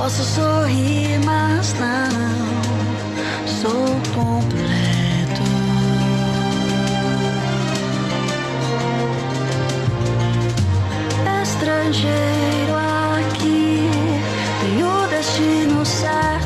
Posso sorrir, mas não sou completo. Estrangeiro aqui, tenho o destino certo.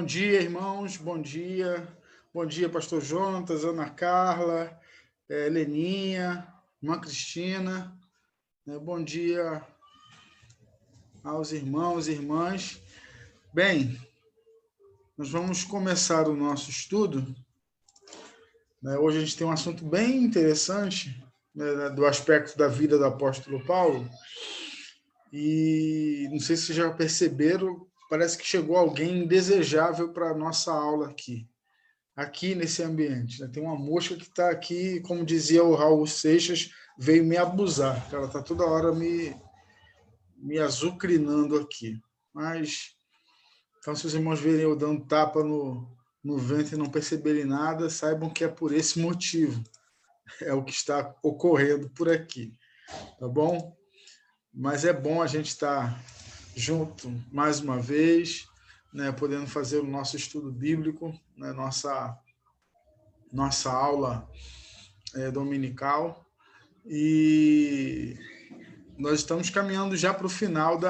Bom dia, irmãos, bom dia. Bom dia, pastor Jonatas, Ana Carla, Leninha, irmã Cristina. Bom dia aos irmãos e irmãs. Bem, nós vamos começar o nosso estudo. Hoje a gente tem um assunto bem interessante, do aspecto da vida do apóstolo Paulo. E não sei se vocês já perceberam, parece que chegou alguém indesejável para a nossa aula aqui nesse ambiente. Né? Tem uma mosca que está aqui, como dizia o Raul Seixas, veio me abusar. Ela está toda hora me azucrinando aqui. Mas, então, se os irmãos verem eu dando tapa no vento e não perceberem nada, saibam que é por esse motivo. É o que está ocorrendo por aqui. Tá bom? Mas é bom a gente estar junto mais uma vez, né, podendo fazer o nosso estudo bíblico, né, nossa aula dominical. E nós estamos caminhando já para o final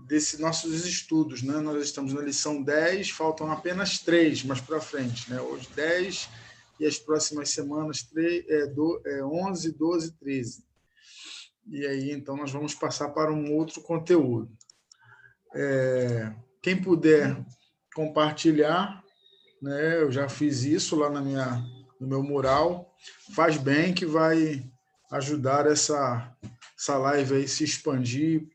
desses nossos estudos. Né? Nós estamos na lição 10, faltam apenas 3 mais para frente. Né? Hoje 10 e as próximas semanas 11, 12 e 13. E aí, então, nós vamos passar para um outro conteúdo. Quem puder compartilhar, né, eu já fiz isso lá no meu mural, faz bem que vai ajudar essa live aí se expandir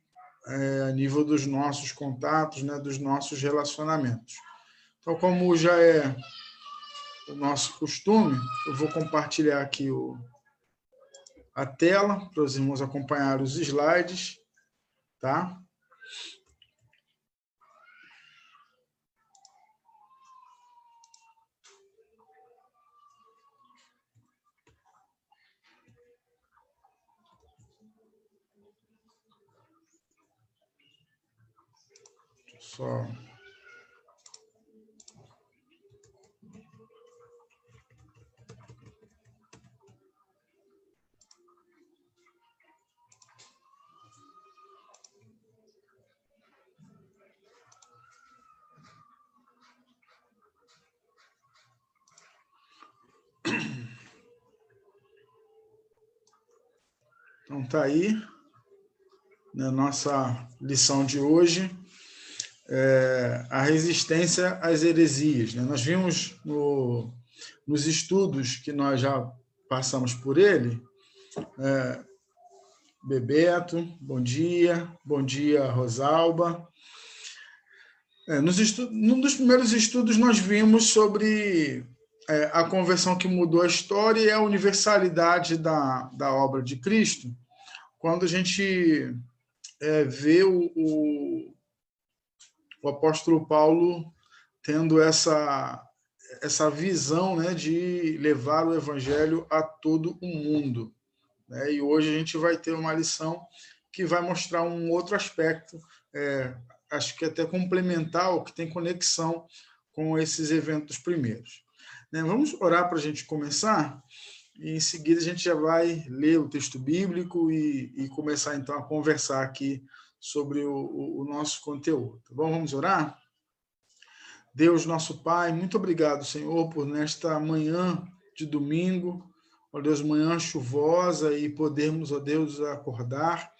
a nível dos nossos contatos, né, dos nossos relacionamentos. Então, como já é o nosso costume, eu vou compartilhar aqui a tela para os irmãos acompanhar os slides, tá? Só então tá aí, na nossa lição de hoje, a resistência às heresias. Né? Nós vimos nos estudos que nós já passamos por ele, Bebeto, bom dia, Rosalba. Num dos primeiros estudos nós vimos sobre a conversão que mudou a história e a universalidade da obra de Cristo, quando a gente vê o apóstolo Paulo tendo essa visão, né, de levar o evangelho a todo o mundo. Né? E hoje a gente vai ter uma lição que vai mostrar um outro aspecto, acho que até complementar, ou que tem conexão com esses eventos primeiros. Né? Vamos orar para a gente começar, e em seguida a gente já vai ler o texto bíblico e começar então a conversar aqui sobre o nosso conteúdo. Bom, vamos orar? Deus, nosso Pai, muito obrigado, Senhor, por nesta manhã de domingo, ó Deus, manhã chuvosa, e podermos, ó Deus, acordar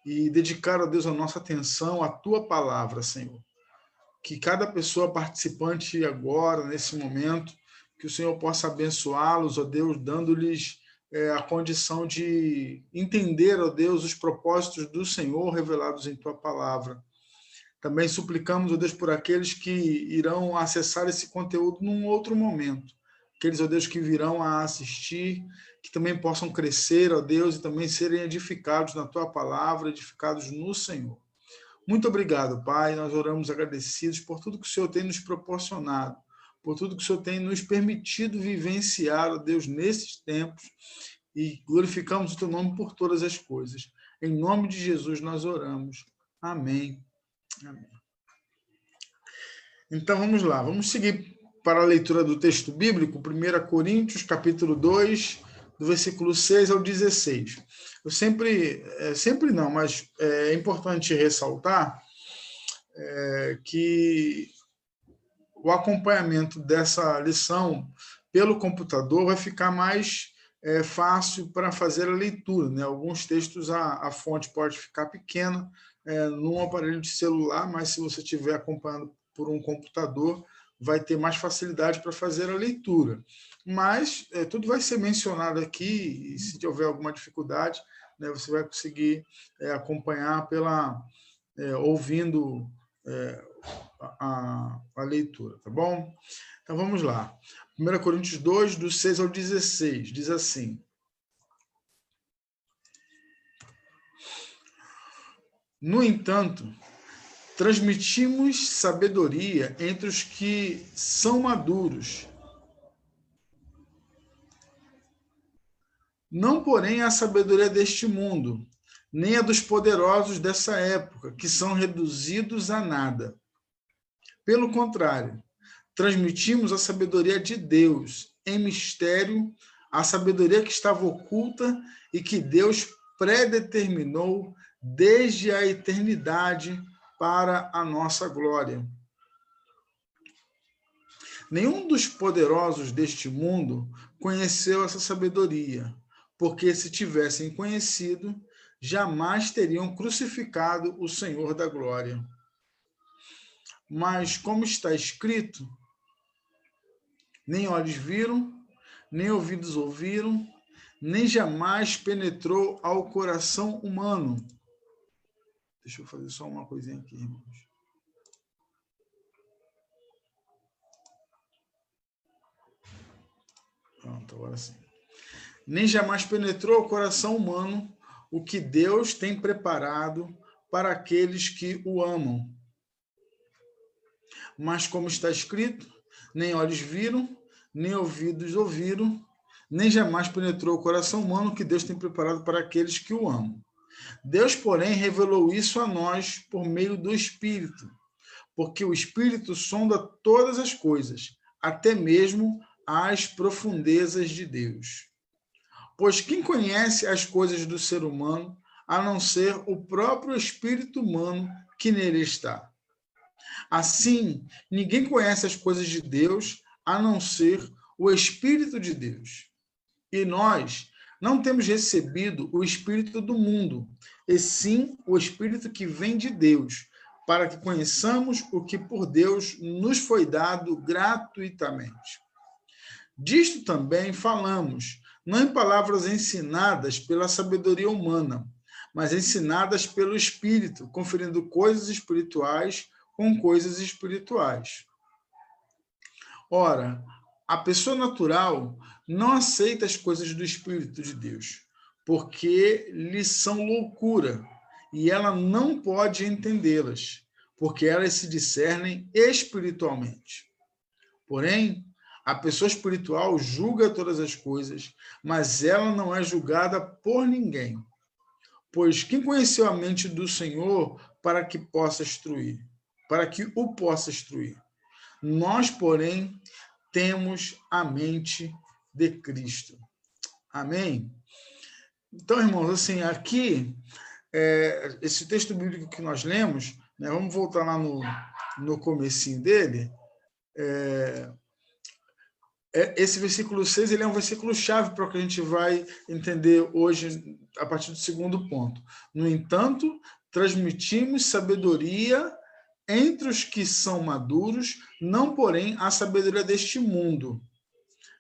e dedicar, ó Deus, a nossa atenção à Tua palavra, Senhor. Que cada pessoa participante agora, nesse momento, que o Senhor possa abençoá-los, ó Deus, dando-lhes a condição de entender, ó Deus, os propósitos do Senhor revelados em Tua palavra. Também suplicamos, ó Deus, por aqueles que irão acessar esse conteúdo num outro momento. Aqueles, ó Deus, que virão a assistir, que também possam crescer, ó Deus, e também serem edificados na Tua palavra, edificados no Senhor. Muito obrigado, Pai. Nós oramos agradecidos por tudo que o Senhor tem nos proporcionado, por tudo que o Senhor tem nos permitido vivenciar, ó Deus, nesses tempos, e glorificamos o Teu nome por todas as coisas. Em nome de Jesus nós oramos. Amém. Amém. Então vamos lá, vamos seguir para a leitura do texto bíblico, 1 Coríntios, capítulo 2, do versículo 6 ao 16. Eu sempre não, mas é importante ressaltar que o acompanhamento dessa lição pelo computador vai ficar mais fácil para fazer a leitura. Né? Alguns textos a fonte pode ficar pequena num aparelho de celular, mas se você estiver acompanhando por um computador, vai ter mais facilidade para fazer a leitura. Mas tudo vai ser mencionado aqui, e se houver alguma dificuldade, né, você vai conseguir acompanhar ouvindo a leitura, tá bom? Então vamos lá. 1 Coríntios 2, do 6 ao 16, diz assim: no entanto, transmitimos sabedoria entre os que são maduros, não, porém, a sabedoria deste mundo, nem a dos poderosos dessa época, que são reduzidos a nada. Pelo contrário, transmitimos a sabedoria de Deus em mistério, a sabedoria que estava oculta e que Deus predeterminou desde a eternidade para a nossa glória. Nenhum dos poderosos deste mundo conheceu essa sabedoria, porque se tivessem conhecido, jamais teriam crucificado o Senhor da glória. Mas, como está escrito, nem olhos viram, nem ouvidos ouviram, nem jamais penetrou ao coração humano. Deixa eu fazer só uma coisinha aqui, irmãos. Pronto, agora sim. Nem jamais penetrou ao coração humano o que Deus tem preparado para aqueles que o amam. Mas, como está escrito, nem olhos viram, nem ouvidos ouviram, nem jamais penetrou o coração humano o que Deus tem preparado para aqueles que o amam. Deus, porém, revelou isso a nós por meio do Espírito, porque o Espírito sonda todas as coisas, até mesmo as profundezas de Deus. Pois quem conhece as coisas do ser humano, a não ser o próprio espírito humano que nele está? Assim, ninguém conhece as coisas de Deus, a não ser o Espírito de Deus. E nós não temos recebido o Espírito do mundo, e sim o Espírito que vem de Deus, para que conheçamos o que por Deus nos foi dado gratuitamente. Disto também falamos, não em palavras ensinadas pela sabedoria humana, mas ensinadas pelo Espírito, conferindo coisas espirituais com coisas espirituais. Ora, a pessoa natural não aceita as coisas do Espírito de Deus, porque lhe são loucura, e ela não pode entendê-las, porque elas se discernem espiritualmente. Porém, a pessoa espiritual julga todas as coisas, mas ela não é julgada por ninguém. Pois quem conheceu a mente do Senhor para que o possa instruir? Nós, porém, temos a mente de Cristo. Amém? Então, irmãos, assim, aqui, esse texto bíblico que nós lemos, né, vamos voltar lá no comecinho dele, esse versículo 6, ele é um versículo-chave para o que a gente vai entender hoje, a partir do segundo ponto. No entanto, transmitimos sabedoria entre os que são maduros, não, porém, a sabedoria deste mundo.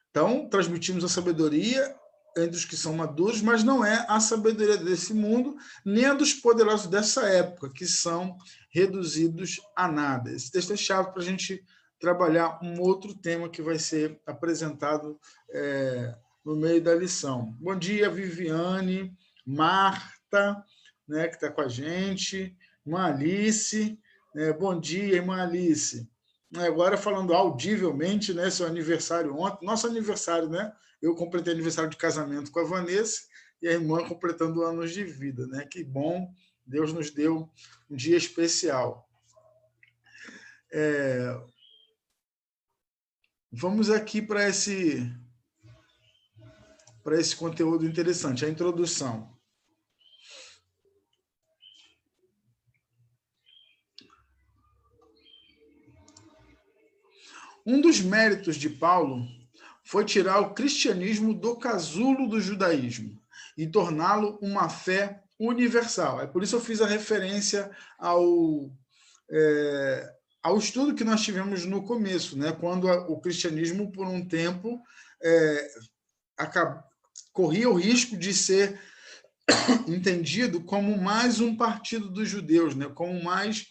Então, transmitimos a sabedoria entre os que são maduros, mas não é a sabedoria desse mundo, nem a dos poderosos dessa época, que são reduzidos a nada. Esse texto é chave para a gente trabalhar um outro tema que vai ser apresentado no meio da lição. Bom dia, Viviane, Marta, né, que está com a gente, irmã Alice, bom dia, irmã Alice. Agora falando audivelmente, né, seu aniversário ontem, nosso aniversário, né? Eu completei aniversário de casamento com a Vanessa e a irmã completando anos de vida, né? Que bom, Deus nos deu um dia especial. Vamos aqui para esse conteúdo interessante, a introdução. Um dos méritos de Paulo foi tirar o cristianismo do casulo do judaísmo e torná-lo uma fé universal. É por isso eu fiz a referência ao estudo que nós tivemos no começo, né? Quando o cristianismo, por um tempo, corria o risco de ser entendido como mais um partido dos judeus, né? Como mais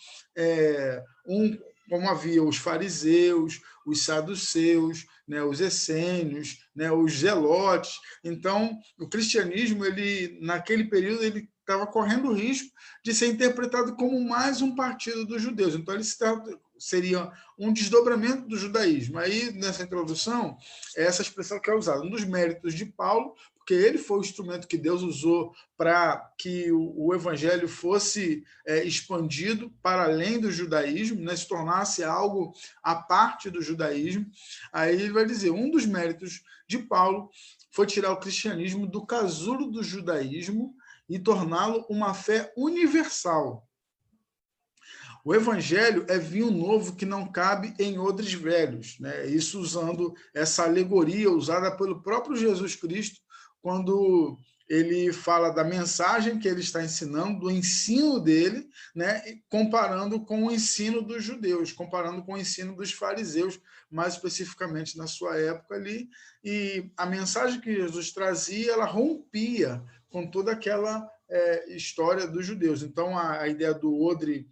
como havia os fariseus, os saduceus, né? Os essênios, né? Os zelotes. Então, o cristianismo, ele naquele período, ele estava correndo o risco de ser interpretado como mais um partido dos judeus. Então, ele seria um desdobramento do judaísmo. Aí, nessa introdução, é essa expressão que é usada. Um dos méritos de Paulo, porque ele foi o instrumento que Deus usou para que o evangelho fosse expandido para além do judaísmo, né, se tornasse algo à parte do judaísmo. Aí ele vai dizer, um dos méritos de Paulo foi tirar o cristianismo do casulo do judaísmo e torná-lo uma fé universal. O evangelho é vinho novo que não cabe em odres velhos, né? Isso usando essa alegoria usada pelo próprio Jesus Cristo quando ele fala da mensagem que ele está ensinando, do ensino dele, né? Comparando com o ensino dos judeus, comparando com o ensino dos fariseus, mais especificamente na sua época ali. E a mensagem que Jesus trazia, ela rompia com toda aquela história dos judeus. Então, a ideia do odre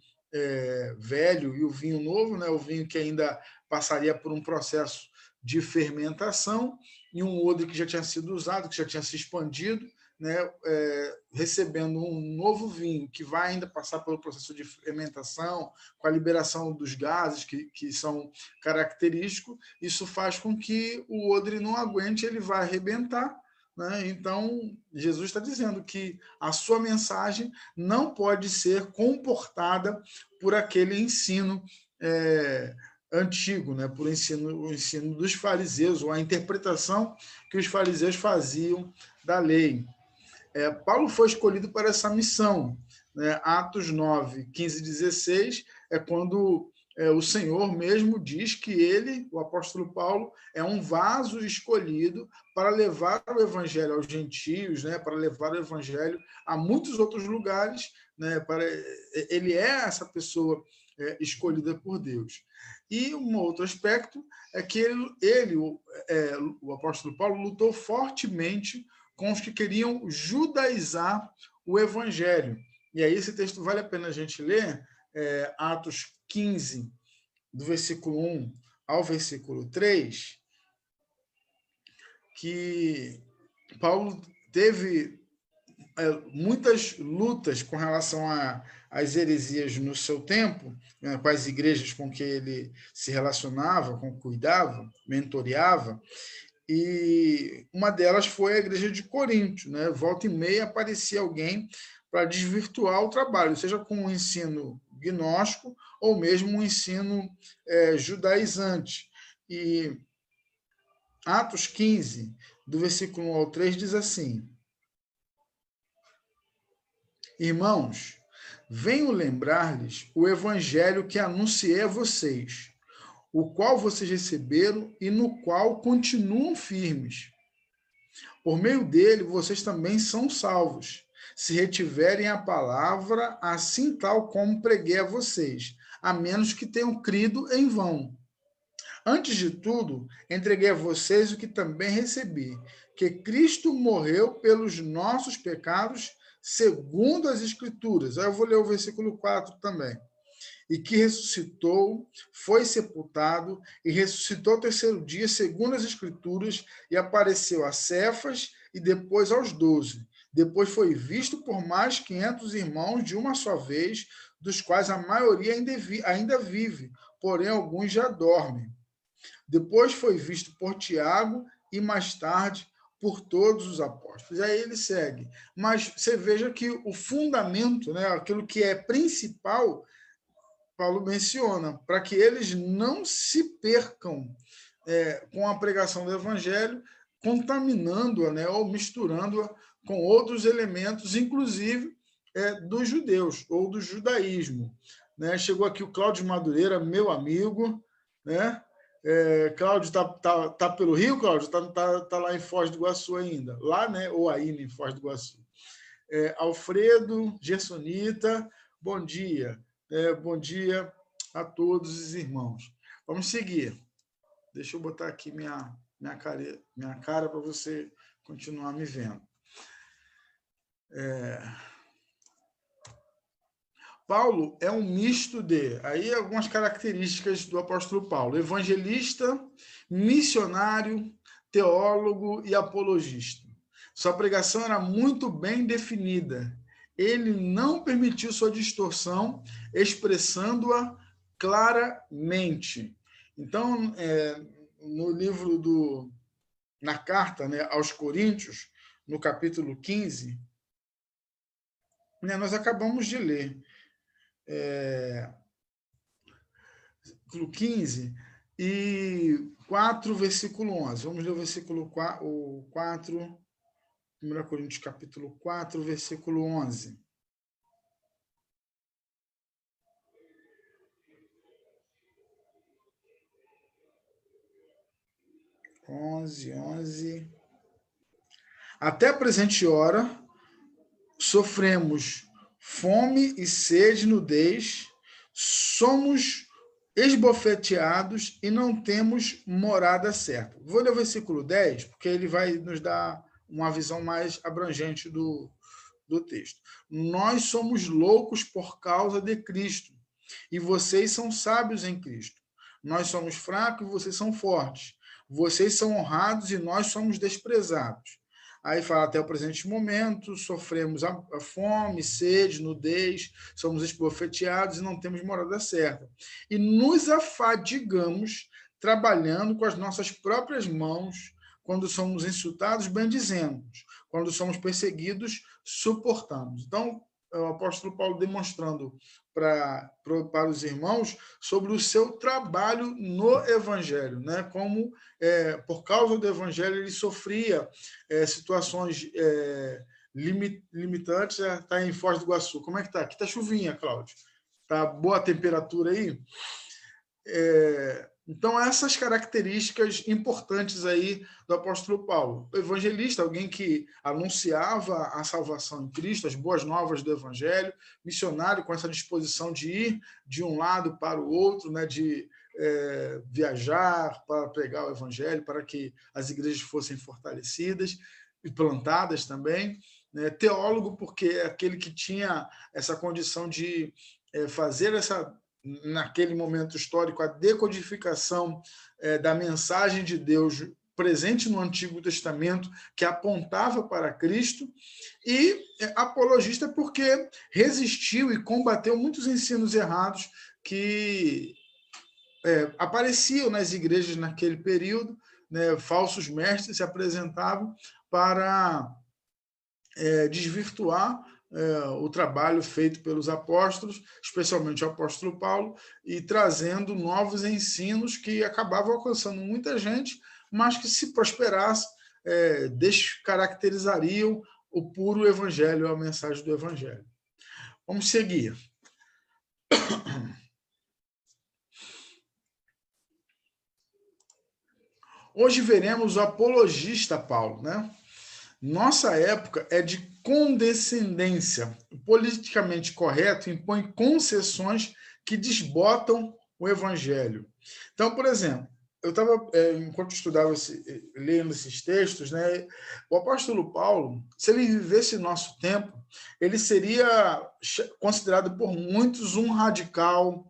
velho e o vinho novo, né? O vinho que ainda passaria por um processo de fermentação, e um odre que já tinha sido usado, que já tinha se expandido, né? Recebendo um novo vinho que vai ainda passar pelo processo de fermentação, com a liberação dos gases que são característicos. Isso faz com que o odre não aguente, ele vai arrebentar. Né? Então, Jesus está dizendo que a sua mensagem não pode ser comportada por aquele ensino antigo, né? Por o ensino dos fariseus, ou a interpretação que os fariseus faziam da lei. Paulo foi escolhido para essa missão. Né? Atos 9, 15 e 16 é quando o Senhor mesmo diz que ele, o apóstolo Paulo, é um vaso escolhido para levar o evangelho aos gentios, né? Para levar o evangelho a muitos outros lugares. Né? Ele é essa pessoa escolhida por Deus. E um outro aspecto é que o apóstolo Paulo, lutou fortemente com os que queriam judaizar o evangelho. E aí esse texto vale a pena a gente ler, Atos 15, do versículo 1 ao versículo 3, que Paulo teve muitas lutas com relação às heresias no seu tempo, né, com as igrejas com que ele se relacionava, com que cuidava, mentoreava, e uma delas foi a igreja de Corinto. Né? Volta e meia aparecia alguém para desvirtuar o trabalho, seja com um ensino gnóstico ou mesmo um ensino judaizante. E Atos 15, do versículo 1 ao 3, diz assim: Irmãos, venho lembrar-lhes o evangelho que anunciei a vocês, o qual vocês receberam e no qual continuam firmes. Por meio dele, vocês também são salvos, se retiverem a palavra assim tal como preguei a vocês, a menos que tenham crido em vão. Antes de tudo, entreguei a vocês o que também recebi, que Cristo morreu pelos nossos pecados, segundo as Escrituras. Aí eu vou ler o versículo 4 também. E que ressuscitou, foi sepultado e ressuscitou ao terceiro dia, segundo as Escrituras, e apareceu a Cefas e depois aos 12. Depois foi visto por mais 500 irmãos de uma só vez, dos quais a maioria ainda vive, porém alguns já dormem. Depois foi visto por Tiago e mais tarde por todos os apóstolos. Aí ele segue. Mas você veja que o fundamento, né, aquilo que é principal, Paulo menciona, para que eles não se percam com a pregação do evangelho, contaminando-a, né, ou misturando-a com outros elementos, inclusive dos judeus, ou do judaísmo. Né? Chegou aqui o Cláudio Madureira, meu amigo, né? Cláudio tá pelo Rio, Cláudio? Tá lá em Foz do Iguaçu ainda. Lá, né? Ou ainda em Foz do Iguaçu. Alfredo, Gersonita, bom dia. Bom dia a todos os irmãos. Vamos seguir. Deixa eu botar aqui minha cara para você continuar me vendo. Paulo é um misto de... Aí algumas características do apóstolo Paulo: evangelista, missionário, teólogo e apologista. Sua pregação era muito bem definida. Ele não permitiu sua distorção, expressando-a claramente. Então, no livro na carta, né, aos Coríntios, no capítulo 15, né, nós acabamos de ler, capítulo 15 e 4, versículo 11. Vamos ler o versículo 4, 1 Coríntios, capítulo 4, versículo 11. 11. Até a presente hora, sofremos fome e sede, nudez, somos esbofeteados e não temos morada certa. Vou ler o versículo 10, porque ele vai nos dar uma visão mais abrangente do texto. Nós somos loucos por causa de Cristo, e vocês são sábios em Cristo. Nós somos fracos e vocês são fortes. Vocês são honrados e nós somos desprezados. Aí fala, até o presente momento, sofremos a fome, sede, nudez, somos esbofeteados e não temos morada certa. E nos afadigamos trabalhando com as nossas próprias mãos. Quando somos insultados, bendizemos. Quando somos perseguidos, suportamos. Então, o apóstolo Paulo demonstrando para os irmãos sobre o seu trabalho no evangelho, né? Como, por causa do evangelho, ele sofria situações limitantes. Está em Foz do Iguaçu. Como é que está? Aqui está chuvinha, Cláudio. Está boa a temperatura aí? Então, essas características importantes aí do apóstolo Paulo. O evangelista, alguém que anunciava a salvação em Cristo, as boas novas do evangelho. Missionário, com essa disposição de ir de um lado para o outro, né, de viajar para pregar o evangelho, para que as igrejas fossem fortalecidas e plantadas também. Né? Teólogo, porque é aquele que tinha essa condição de fazer naquele momento histórico, a decodificação da mensagem de Deus presente no Antigo Testamento, que apontava para Cristo, e apologista porque resistiu e combateu muitos ensinos errados que apareciam nas igrejas naquele período, né? Falsos mestres se apresentavam para desvirtuar o trabalho feito pelos apóstolos, especialmente o apóstolo Paulo, e trazendo novos ensinos que acabavam alcançando muita gente, mas que, se prosperasse, descaracterizariam o puro evangelho, a mensagem do evangelho. Vamos seguir. Hoje veremos o apologista Paulo, né? Nossa época é de condescendência. O politicamente correto impõe concessões que desbotam o evangelho. Então, por exemplo, eu estava, enquanto estudava, lendo esses textos, né, o apóstolo Paulo, se ele vivesse nosso tempo, ele seria considerado por muitos um radical,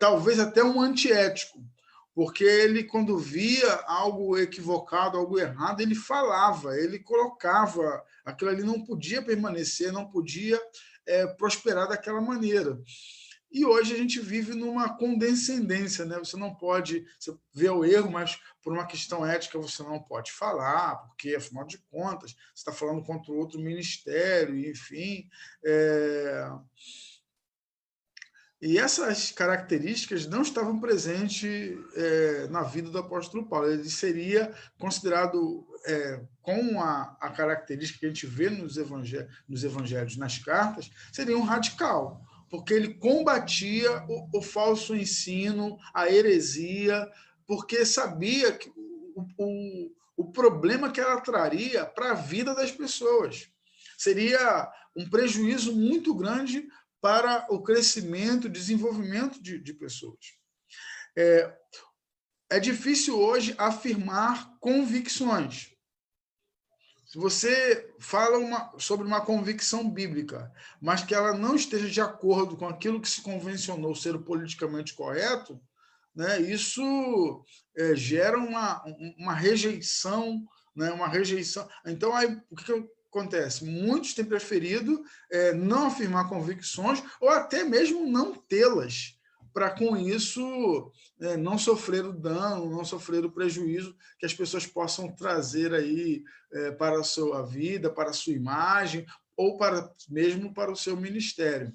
talvez até um antiético, porque ele, quando via algo equivocado, algo errado, ele falava, ele colocava, aquilo ali não podia permanecer, não podia prosperar daquela maneira. E hoje a gente vive numa condescendência, né? Você não pode, você vê o erro, mas por uma questão ética você não pode falar, porque, afinal de contas, você está falando contra outro ministério, enfim. E essas características não estavam presentes na vida do apóstolo Paulo. Ele seria considerado, com a característica que a gente vê nos evangelhos, nas cartas, seria um radical, porque ele combatia o falso ensino, a heresia, porque sabia que o problema que ela traria para a vida das pessoas. Seria um prejuízo muito grande para o crescimento, desenvolvimento de pessoas. É difícil hoje afirmar convicções. Se você fala sobre uma convicção bíblica, mas que ela não esteja de acordo com aquilo que se convencionou ser o politicamente correto, né, isso gera uma rejeição, né, uma rejeição. Então, aí, o que acontece? Muitos têm preferido não afirmar convicções ou até mesmo não tê-las, para com isso não sofrer o dano, não sofrer o prejuízo que as pessoas possam trazer aí para a sua vida, para a sua imagem ou mesmo para o seu ministério.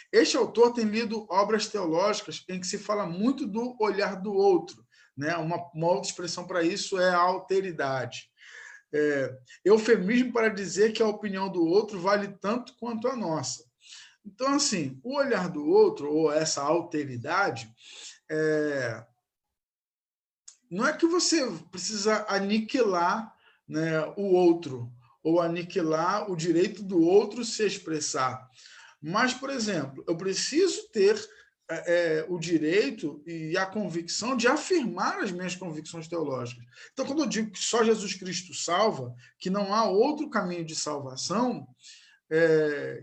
Este autor tem lido obras teológicas em que se fala muito do olhar do outro, né? Uma outra expressão para isso é a alteridade. Eufemismo para dizer que a opinião do outro vale tanto quanto a nossa. Então, assim, o olhar do outro, ou essa alteridade, não é que você precisa aniquilar, né, o outro, ou aniquilar o direito do outro se expressar. Mas, por exemplo, eu preciso ter o direito e a convicção de afirmar as minhas convicções teológicas. Então, quando eu digo que só Jesus Cristo salva, que não há outro caminho de salvação,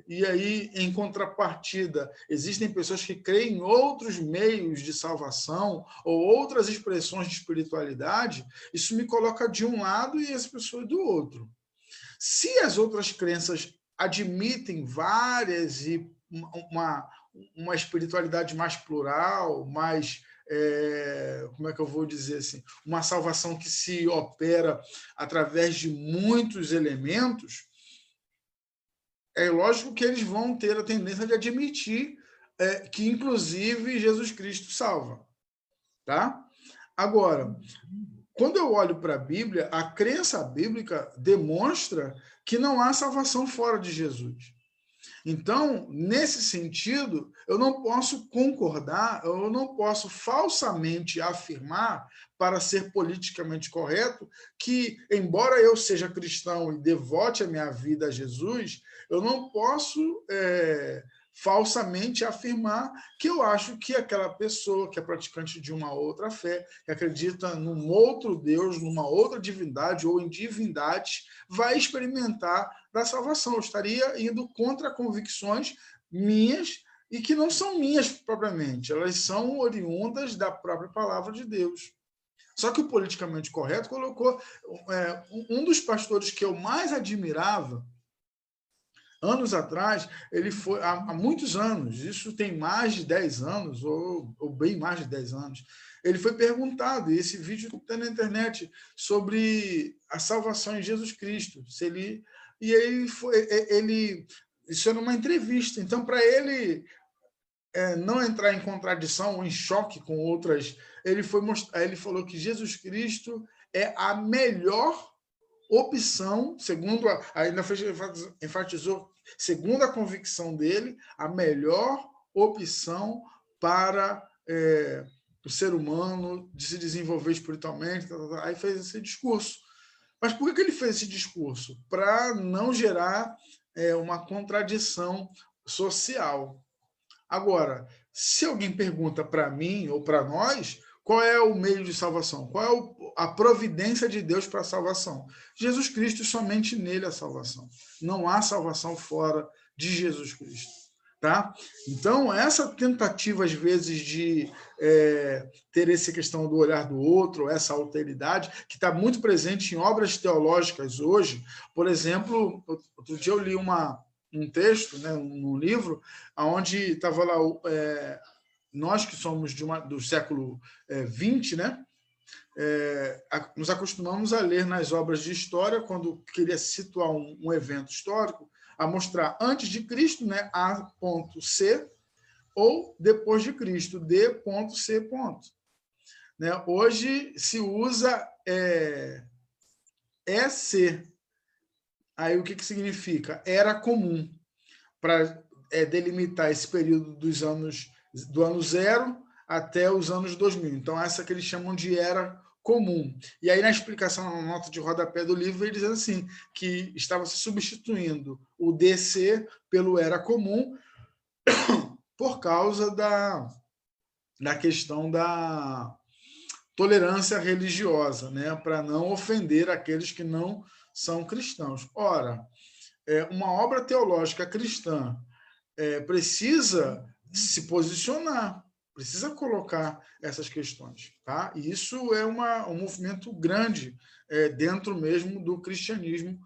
e aí, em contrapartida, existem pessoas que creem em outros meios de salvação ou outras expressões de espiritualidade, isso me coloca de um lado e as pessoas do outro. Se as outras crenças admitem várias e uma espiritualidade mais plural, mais, como é que eu vou dizer assim, uma salvação que se opera através de muitos elementos, é lógico que eles vão ter a tendência de admitir que, inclusive, Jesus Cristo salva. Tá? Agora, quando eu olho para a Bíblia, a crença bíblica demonstra que não há salvação fora de Jesus. Então, nesse sentido, eu não posso concordar, eu não posso falsamente afirmar, para ser politicamente correto, que, embora eu seja cristão e devote a minha vida a Jesus, eu não posso falsamente afirmar que eu acho que aquela pessoa que é praticante de uma outra fé, que acredita num outro Deus, numa outra divindade ou em divindades, vai experimentar da salvação. Eu estaria indo contra convicções minhas e que não são minhas propriamente, elas são oriundas da própria palavra de Deus. Só que o politicamente correto colocou um dos pastores que eu mais admirava, anos atrás, ele foi, há muitos anos, isso tem mais de 10 anos, ou bem mais de 10 anos, ele foi perguntado, e esse vídeo está na internet, sobre a salvação em Jesus Cristo. E ele isso era uma entrevista, então, para ele não entrar em contradição ou em choque com outras, ele falou que Jesus Cristo é a melhor opção, segundo ainda enfatizou, segundo a convicção dele, a melhor opção para o ser humano de se desenvolver espiritualmente. Aí fez esse discurso. Mas por que ele fez esse discurso? Para não gerar uma contradição social. Agora, se alguém pergunta para mim ou para nós, qual é o meio de salvação? Qual é a providência de Deus para a salvação? Jesus Cristo, somente nele a salvação. Não há salvação fora de Jesus Cristo. Tá? Então, essa tentativa, às vezes, de ter essa questão do olhar do outro, essa alteridade, que está muito presente em obras teológicas hoje. Por exemplo, outro dia eu li um texto, né, um livro, onde estava lá... nós que somos do século XX, né, nos acostumamos a ler nas obras de história, quando queria situar um evento histórico, a mostrar antes de Cristo, né, A.C, ou depois de Cristo, D.C. Né? Hoje se usa EC. Aí o que significa? Era comum, para delimitar esse período do ano 0 até os anos 2000. Então, essa que eles chamam de era comum. E aí, na explicação, na nota de rodapé do livro, ele diz assim, que estava se substituindo o DC pelo era comum por causa da questão da tolerância religiosa, né? Para não ofender aqueles que não são cristãos. Ora, uma obra teológica cristã precisa se posicionar, precisa colocar essas questões, tá? E isso é um movimento grande dentro mesmo do cristianismo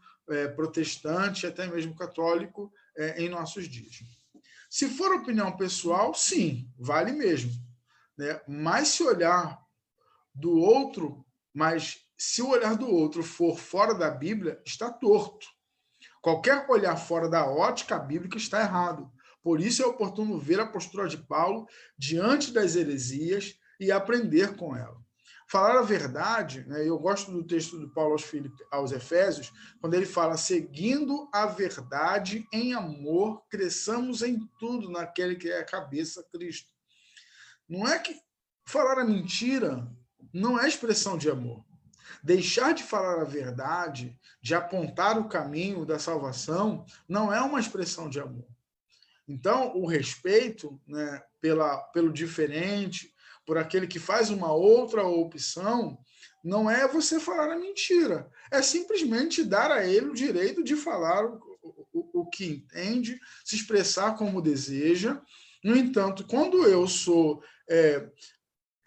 protestante, até mesmo católico, em nossos dias. Se for opinião pessoal, sim, vale mesmo, né? Mas se o olhar do outro for fora da Bíblia, está torto. Qualquer olhar fora da ótica bíblica está errado. Por isso é oportuno ver a postura de Paulo diante das heresias e aprender com ela. Falar a verdade, né? Eu gosto do texto de Paulo aos Efésios, quando ele fala: seguindo a verdade em amor, cresçamos em tudo naquele que é a cabeça, Cristo. Não é que falar a mentira não é expressão de amor. Deixar de falar a verdade, de apontar o caminho da salvação, não é uma expressão de amor. Então, o respeito, né, pelo diferente, por aquele que faz uma outra opção, não é você falar a mentira. É simplesmente dar a ele o direito de falar o que entende, se expressar como deseja. No entanto, quando eu sou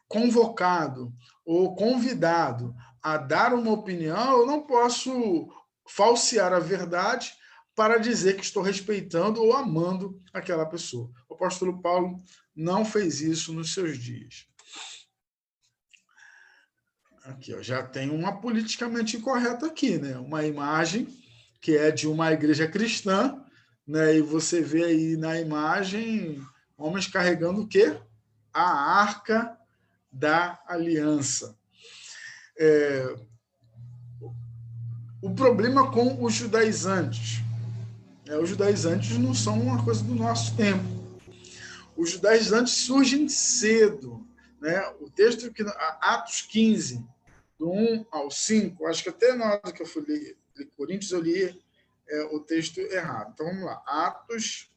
convocado ou convidado a dar uma opinião, eu não posso falsear a verdade para dizer que estou respeitando ou amando aquela pessoa. O apóstolo Paulo não fez isso nos seus dias. Aqui, ó, já tem uma politicamente incorreta aqui, né? Uma imagem que é de uma igreja cristã, né? E você vê aí na imagem homens carregando o quê? A arca da aliança. O problema com os judaizantes. Os judaizantes não são uma coisa do nosso tempo. Os judaizantes surgem cedo. Né? O texto, Atos 15, do 1 ao 5, acho que até na hora que eu fui ler Coríntios, eu li o texto errado. Então, vamos lá. Atos...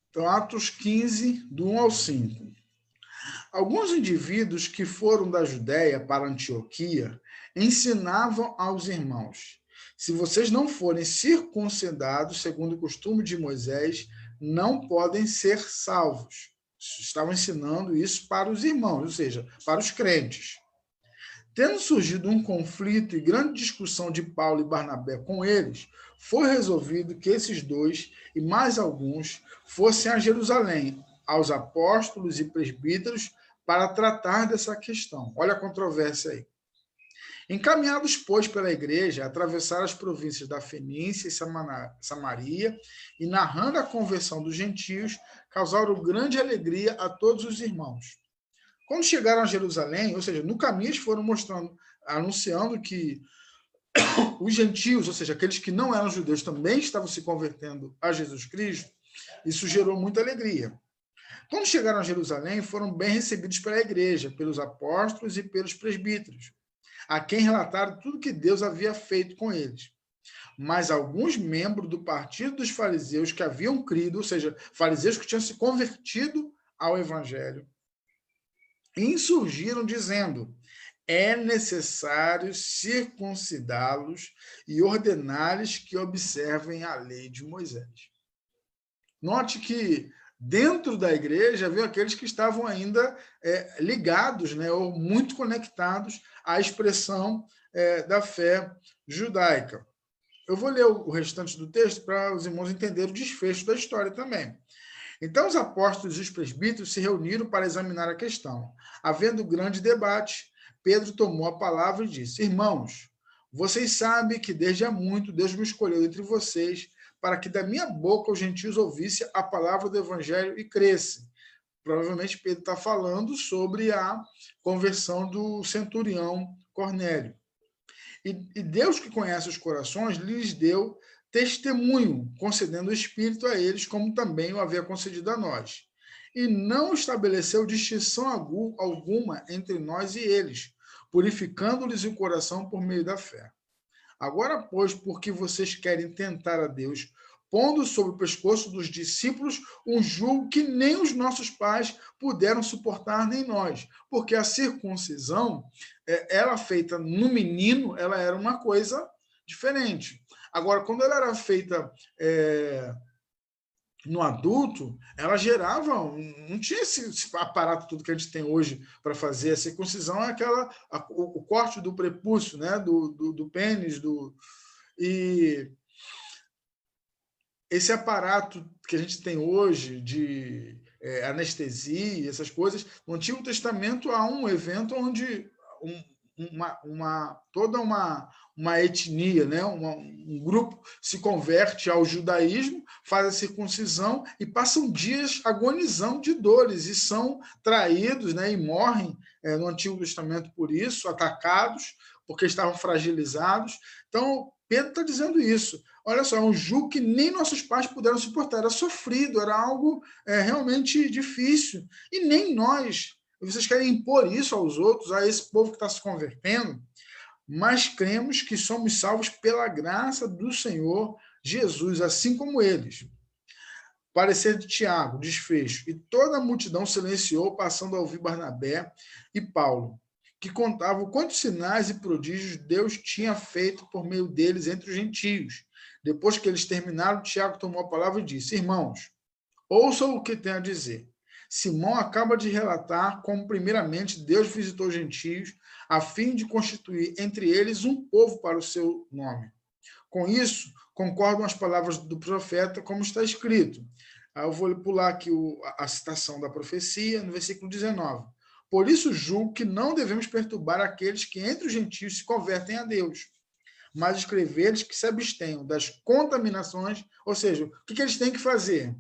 Então, Atos 15, do 1 ao 5. Alguns indivíduos que foram da Judéia para Antioquia ensinavam aos irmãos: se vocês não forem circuncidados segundo o costume de Moisés, não podem ser salvos. Estavam ensinando isso para os irmãos, ou seja, para os crentes. Tendo surgido um conflito e grande discussão de Paulo e Barnabé com eles, foi resolvido que esses dois e mais alguns fossem a Jerusalém, aos apóstolos e presbíteros, para tratar dessa questão. Olha a controvérsia aí. Encaminhados, pois, pela igreja, atravessaram as províncias da Fenícia e Samaria e, narrando a conversão dos gentios, causaram grande alegria a todos os irmãos. Quando chegaram a Jerusalém, ou seja, no caminho eles foram anunciando que os gentios, ou seja, aqueles que não eram judeus, também estavam se convertendo a Jesus Cristo. Isso gerou muita alegria. Quando chegaram a Jerusalém, foram bem recebidos pela igreja, pelos apóstolos e pelos presbíteros, a quem relataram tudo que Deus havia feito com eles. Mas alguns membros do partido dos fariseus que haviam crido, ou seja, fariseus que tinham se convertido ao evangelho, insurgiram dizendo: é necessário circuncidá-los e ordenar-lhes que observem a lei de Moisés. Note que dentro da igreja havia aqueles que estavam ainda ligados, né, ou muito conectados à expressão da fé judaica. Eu vou ler o restante do texto para os irmãos entenderem o desfecho da história também. Então, os apóstolos e os presbíteros se reuniram para examinar a questão. Havendo grande debate, Pedro tomou a palavra e disse: irmãos, vocês sabem que desde há muito Deus me escolheu entre vocês para que da minha boca os gentios ouvissem a palavra do evangelho e crescem. Provavelmente Pedro está falando sobre a conversão do centurião Cornélio. E Deus, que conhece os corações, lhes deu testemunho, concedendo o Espírito a eles, como também o havia concedido a nós. e não estabeleceu distinção alguma entre nós e eles, purificando-lhes o coração por meio da fé. Agora, pois, porque vocês querem tentar a Deus, pondo sobre o pescoço dos discípulos um jugo que nem os nossos pais puderam suportar, nem nós. Porque a circuncisão, ela feita no menino, ela era uma coisa diferente. Agora, quando ela era feita no adulto, ela gerava, não tinha esse aparato tudo que a gente tem hoje para fazer. A circuncisão é o corte do prepúcio, né? do pênis, e esse aparato que a gente tem hoje de anestesia, essas coisas, no Antigo Testamento há um evento onde toda uma etnia, né? um grupo se converte ao judaísmo, faz a circuncisão e passam dias agonizando de dores e são traídos, né? E morrem no Antigo Testamento por isso, atacados, porque estavam fragilizados. Então, Pedro está dizendo isso. Olha só, é um jugo que nem nossos pais puderam suportar. Era sofrido, era algo realmente difícil. E nem nós. Vocês querem impor isso aos outros, a esse povo que está se convertendo, mas cremos que somos salvos pela graça do Senhor Jesus, assim como eles. Parecer de Tiago, desfecho. E toda a multidão silenciou, passando a ouvir Barnabé e Paulo, que contavam quantos sinais e prodígios Deus tinha feito por meio deles entre os gentios. Depois que eles terminaram, Tiago tomou a palavra e disse: Irmãos, ouçam o que tem a dizer. Simão acaba de relatar como, primeiramente, Deus visitou os gentios a fim de constituir entre eles um povo para o seu nome. Com isso, concordam as palavras do profeta, como está escrito. Eu vou pular aqui a citação da profecia, no versículo 19. Por isso julgo que não devemos perturbar aqueles que entre os gentios se convertem a Deus, mas escrever-lhes que se abstenham das contaminações, ou seja, o que eles têm que fazer?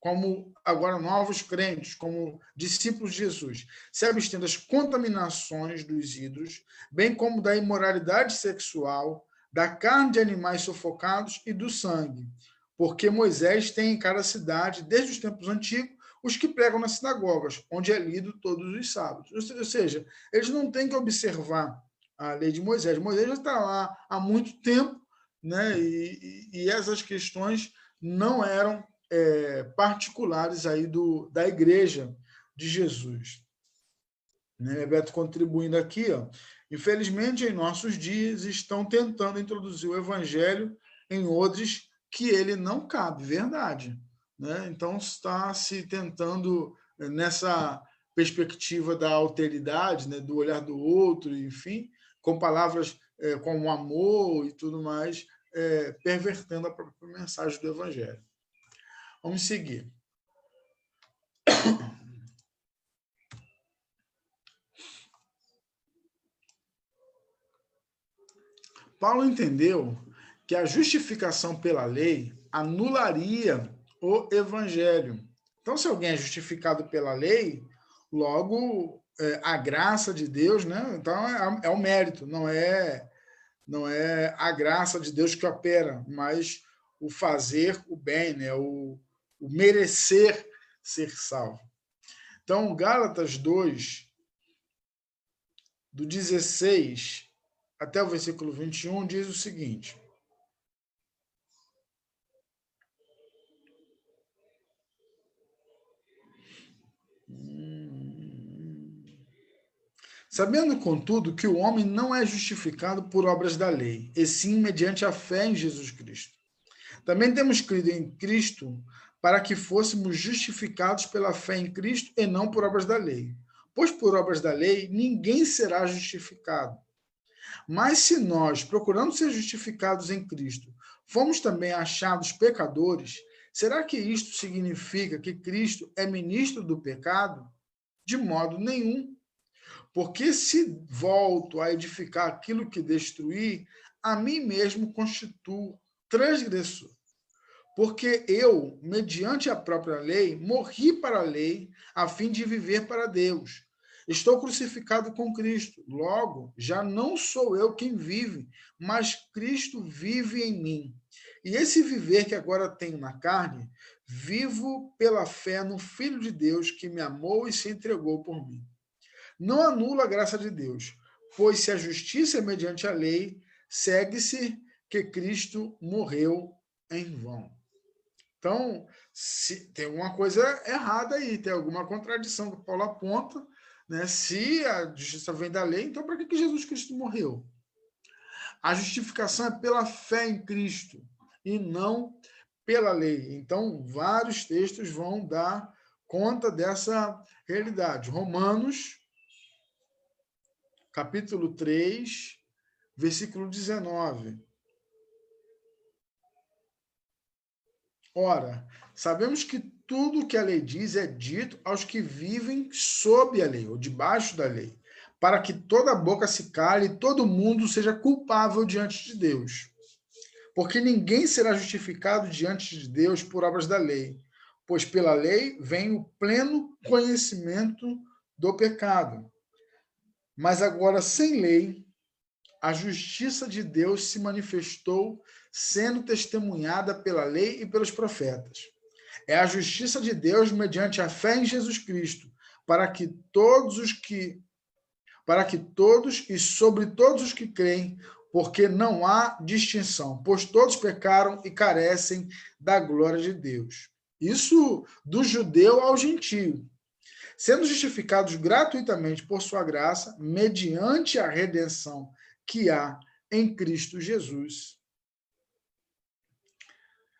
Como agora novos crentes, como discípulos de Jesus, se abstendo das contaminações dos ídolos, bem como da imoralidade sexual, da carne de animais sufocados e do sangue. Porque Moisés tem em cada cidade, desde os tempos antigos, os que pregam nas sinagogas, onde é lido todos os sábados. Ou seja, eles não têm que observar a lei de Moisés. Moisés já está lá há muito tempo, né? E essas questões não eram particulares aí da igreja de Jesus. Né? Beto contribuindo aqui, ó. Infelizmente, em nossos dias, estão tentando introduzir o evangelho em outros que ele não cabe, verdade. Né? Então, está se tentando, nessa perspectiva da alteridade, né? Do olhar do outro, enfim, com palavras como amor e tudo mais, pervertendo a própria mensagem do evangelho. Vamos seguir. Paulo entendeu que a justificação pela lei anularia o evangelho. Então, se alguém é justificado pela lei, logo a graça de Deus, né? Então é o mérito, não é a graça de Deus que opera, mas o fazer o bem, né? O merecer ser salvo. Então, Gálatas 2, do 16 até o versículo 21, diz o seguinte: sabendo, contudo, que o homem não é justificado por obras da lei, e sim mediante a fé em Jesus Cristo. Também temos crido em Cristo para que fôssemos justificados pela fé em Cristo e não por obras da lei. Pois por obras da lei ninguém será justificado. Mas se nós, procurando ser justificados em Cristo, fomos também achados pecadores, será que isto significa que Cristo é ministro do pecado? De modo nenhum. Porque se volto a edificar aquilo que destruí, a mim mesmo constituo transgressor. Porque eu, mediante a própria lei, morri para a lei, a fim de viver para Deus. Estou crucificado com Cristo. Logo, já não sou eu quem vive, mas Cristo vive em mim. E esse viver que agora tenho na carne, Vivo pela fé no Filho de Deus que me amou e se entregou por mim. Não anula a graça de Deus, pois se a justiça é mediante a lei, segue-se que Cristo morreu em vão. Então, se tem alguma coisa errada aí, tem alguma contradição que Paulo aponta, né? Se a justiça vem da lei, então para que Jesus Cristo morreu? A justificação é pela fé em Cristo e não pela lei. Então, vários textos vão dar conta dessa realidade. Romanos, capítulo 3, versículo 19. Ora, sabemos que tudo o que a lei diz é dito aos que vivem sob a lei, ou debaixo da lei, para que toda boca se cale e todo mundo seja culpável diante de Deus. Porque ninguém será justificado diante de Deus por obras da lei, pois pela lei vem o pleno conhecimento do pecado. Mas agora, sem lei, a justiça de Deus se manifestou, sendo testemunhada pela lei e pelos profetas. É a justiça de Deus mediante a fé em Jesus Cristo, para que todos e sobre todos os que creem, porque não há distinção, pois todos pecaram e carecem da glória de Deus. Isso do judeu ao gentio, sendo justificados gratuitamente por sua graça, mediante a redenção que há em Cristo Jesus,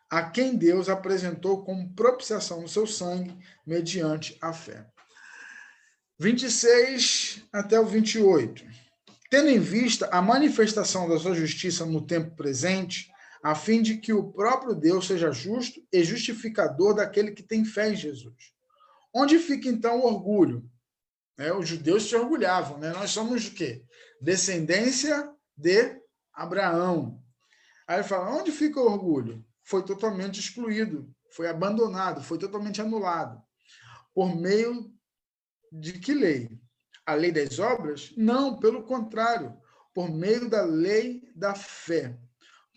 a quem Deus apresentou como propiciação no seu sangue, mediante a fé. 26 até o 28. Tendo em vista a manifestação da sua justiça no tempo presente, a fim de que o próprio Deus seja justo e justificador daquele que tem fé em Jesus. Onde fica, então, o orgulho? Os judeus se orgulhavam, né? Nós somos o quê? Descendência de Abraão. Aí ele fala, onde fica o orgulho? Foi totalmente excluído, foi abandonado, foi totalmente anulado. Por meio de que lei? A lei das obras? Não, pelo contrário, por meio da lei da fé.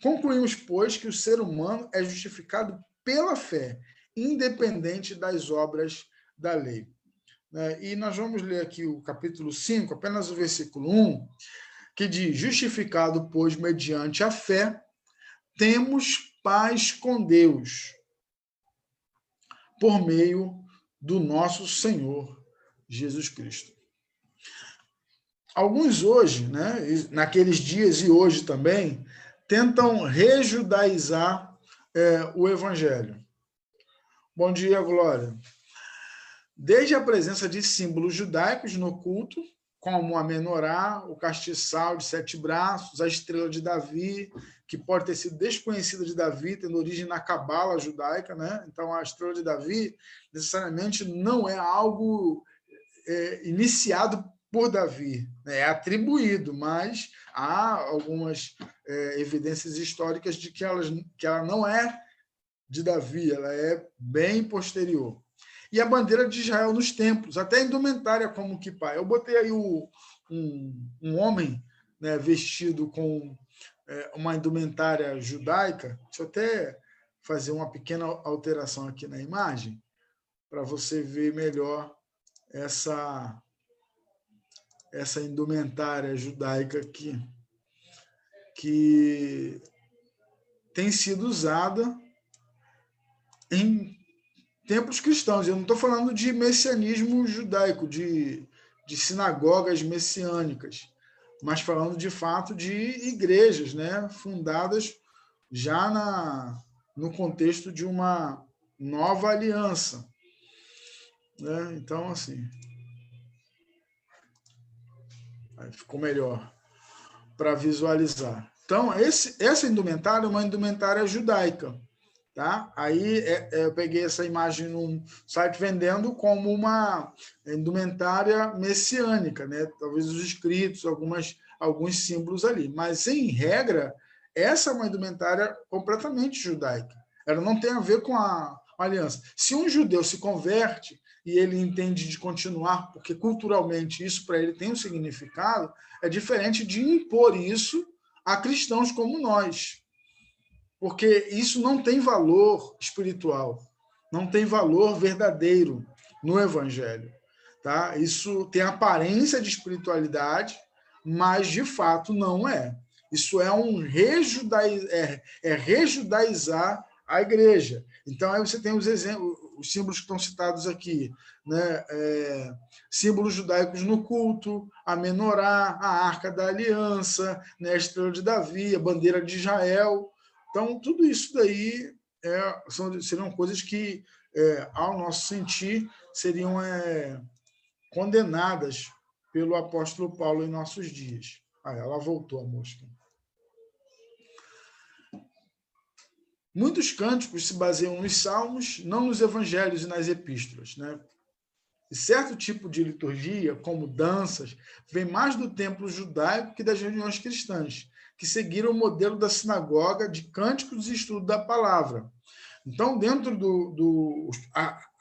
Concluímos, pois, que o ser humano é justificado pela fé, independente das obras da lei. E nós vamos ler aqui o capítulo 5, apenas o versículo 1, que diz, justificado, pois, mediante a fé, temos paz com Deus, por meio do nosso Senhor Jesus Cristo. Alguns hoje, né, naqueles dias e hoje também, tentam rejudaizar o evangelho. Bom dia, Glória. Desde a presença de símbolos judaicos no culto, como a menorá, o castiçal de 7 braços, a estrela de Davi, que pode ter sido desconhecida de Davi, tendo origem na cabala judaica, né? Então, a estrela de Davi, necessariamente, não é algo iniciado por Davi, é atribuído, mas há algumas evidências históricas de que ela não é de Davi, ela é bem posterior. E a bandeira de Israel nos templos, até a indumentária como kippá. Eu botei aí um homem, né, vestido com uma indumentária judaica. Deixa eu até fazer uma pequena alteração aqui na imagem, para você ver melhor essa indumentária judaica aqui, que tem sido usada em templos cristãos. Eu não estou falando de messianismo judaico, de sinagogas messiânicas, mas falando de fato de igrejas, né, fundadas já no contexto de uma nova aliança, né? Então, assim, aí ficou melhor para visualizar. Então, essa indumentária é uma indumentária judaica. Tá? Aí eu peguei essa imagem num site vendendo como uma indumentária messiânica, né? Talvez os escritos, alguns símbolos ali. Mas, em regra, essa é uma indumentária completamente judaica. Ela não tem a ver com a aliança. Se um judeu se converte e ele entende de continuar, porque culturalmente isso para ele tem um significado, é diferente de impor isso a cristãos como nós. Porque isso não tem valor espiritual. não tem valor verdadeiro no evangelho. Tá? Isso tem aparência de espiritualidade, mas de fato não é. Isso é um rejudaizar a igreja. Então, aí você tem os exemplos, os símbolos que estão citados aqui, né? Símbolos judaicos no culto, a menorá, a arca da aliança, né? A estrela de Davi, a bandeira de Israel. Então, tudo isso daí seriam coisas que, ao nosso sentir, seriam condenadas pelo apóstolo Paulo em nossos dias. Ela voltou, a mosca. Muitos cânticos se baseiam nos salmos, não nos evangelhos e nas epístolas, né? E certo tipo de liturgia, como danças, vem mais do templo judaico que das reuniões cristãs, que seguiram o modelo da sinagoga de cânticos e estudo da palavra. Então, dentro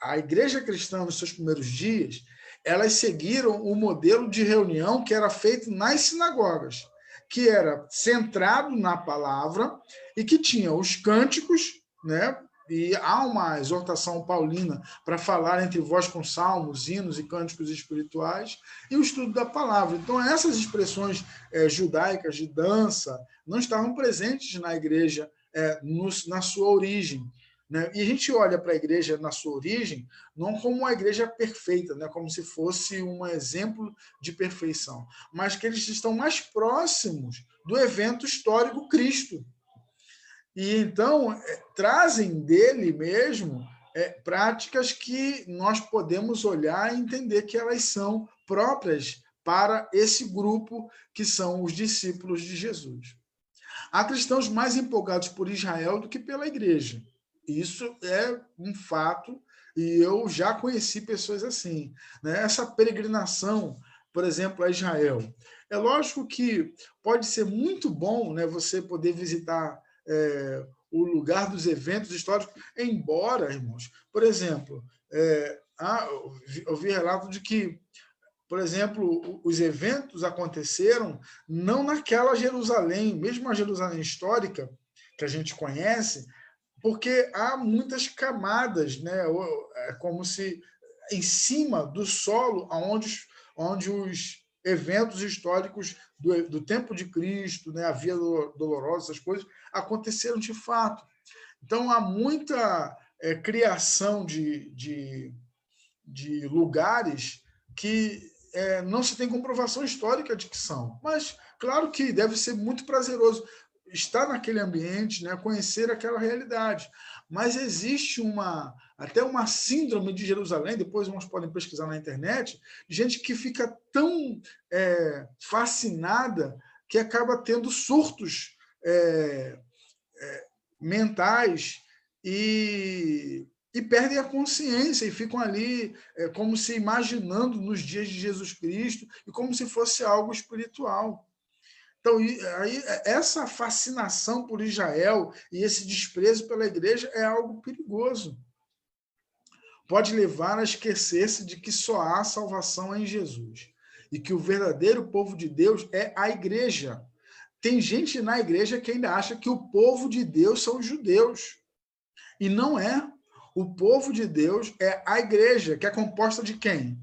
a igreja cristã nos seus primeiros dias, elas seguiram o modelo de reunião que era feito nas sinagogas, que era centrado na palavra e que tinha os cânticos, né? E há uma exortação paulina para falar entre vós com salmos, hinos e cânticos espirituais, e o estudo da palavra. Então, essas expressões judaicas de dança não estavam presentes na igreja na sua origem. Né? E a gente olha para a igreja na sua origem não como uma igreja perfeita, né? Como se fosse um exemplo de perfeição, mas que eles estão mais próximos do evento histórico Cristo. E então trazem dele mesmo práticas que nós podemos olhar e entender que elas são próprias para esse grupo que são os discípulos de Jesus. Há cristãos mais empolgados por Israel do que pela igreja. Isso é um fato, e eu já conheci pessoas assim. Né? Essa peregrinação, por exemplo, a Israel. É lógico que pode ser muito bom, né, você poder visitar o lugar dos eventos históricos, embora, irmãos, por exemplo, eu vi relato de que, por exemplo, os eventos aconteceram não naquela Jerusalém, mesmo a Jerusalém histórica, que a gente conhece, porque há muitas camadas, né? É como se em cima do solo onde os eventos históricos do tempo de Cristo, né? A Via Dolorosa, essas coisas, aconteceram de fato. Então, há muita criação de lugares que não se tem comprovação histórica de que são. Mas, claro que deve ser muito prazeroso estar naquele ambiente, né, conhecer aquela realidade. Mas existe até uma síndrome de Jerusalém, depois uns podem pesquisar na internet, gente que fica tão fascinada que acaba tendo surtos mentais e perdem a consciência e ficam ali como se imaginando nos dias de Jesus Cristo e como se fosse algo espiritual. Então, aí, essa fascinação por Israel e esse desprezo pela igreja é algo perigoso. Pode levar a esquecer-se de que só há salvação em Jesus e que o verdadeiro povo de Deus é a igreja. Tem gente na igreja que ainda acha que o povo de Deus são os judeus. E não é. O povo de Deus é a igreja, que é composta de quem?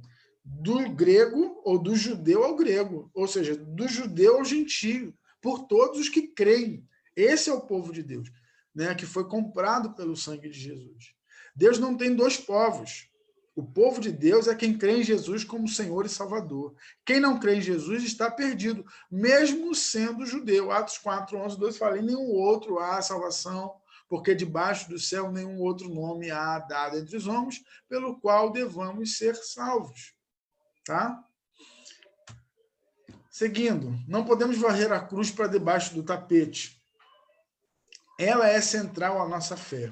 Do grego ou do judeu ao grego, ou seja, do judeu ao gentio, por todos os que creem. Esse é o povo de Deus, né, que foi comprado pelo sangue de Jesus. Deus não tem dois povos. O povo de Deus é quem crê em Jesus como Senhor e Salvador. Quem não crê em Jesus está perdido, mesmo sendo judeu. Atos 4, 11, 12 fala, em nenhum outro há salvação, porque debaixo do céu nenhum outro nome há dado entre os homens, pelo qual devamos ser salvos. Tá? Seguindo, não podemos varrer a cruz para debaixo do tapete. Ela é central à nossa fé.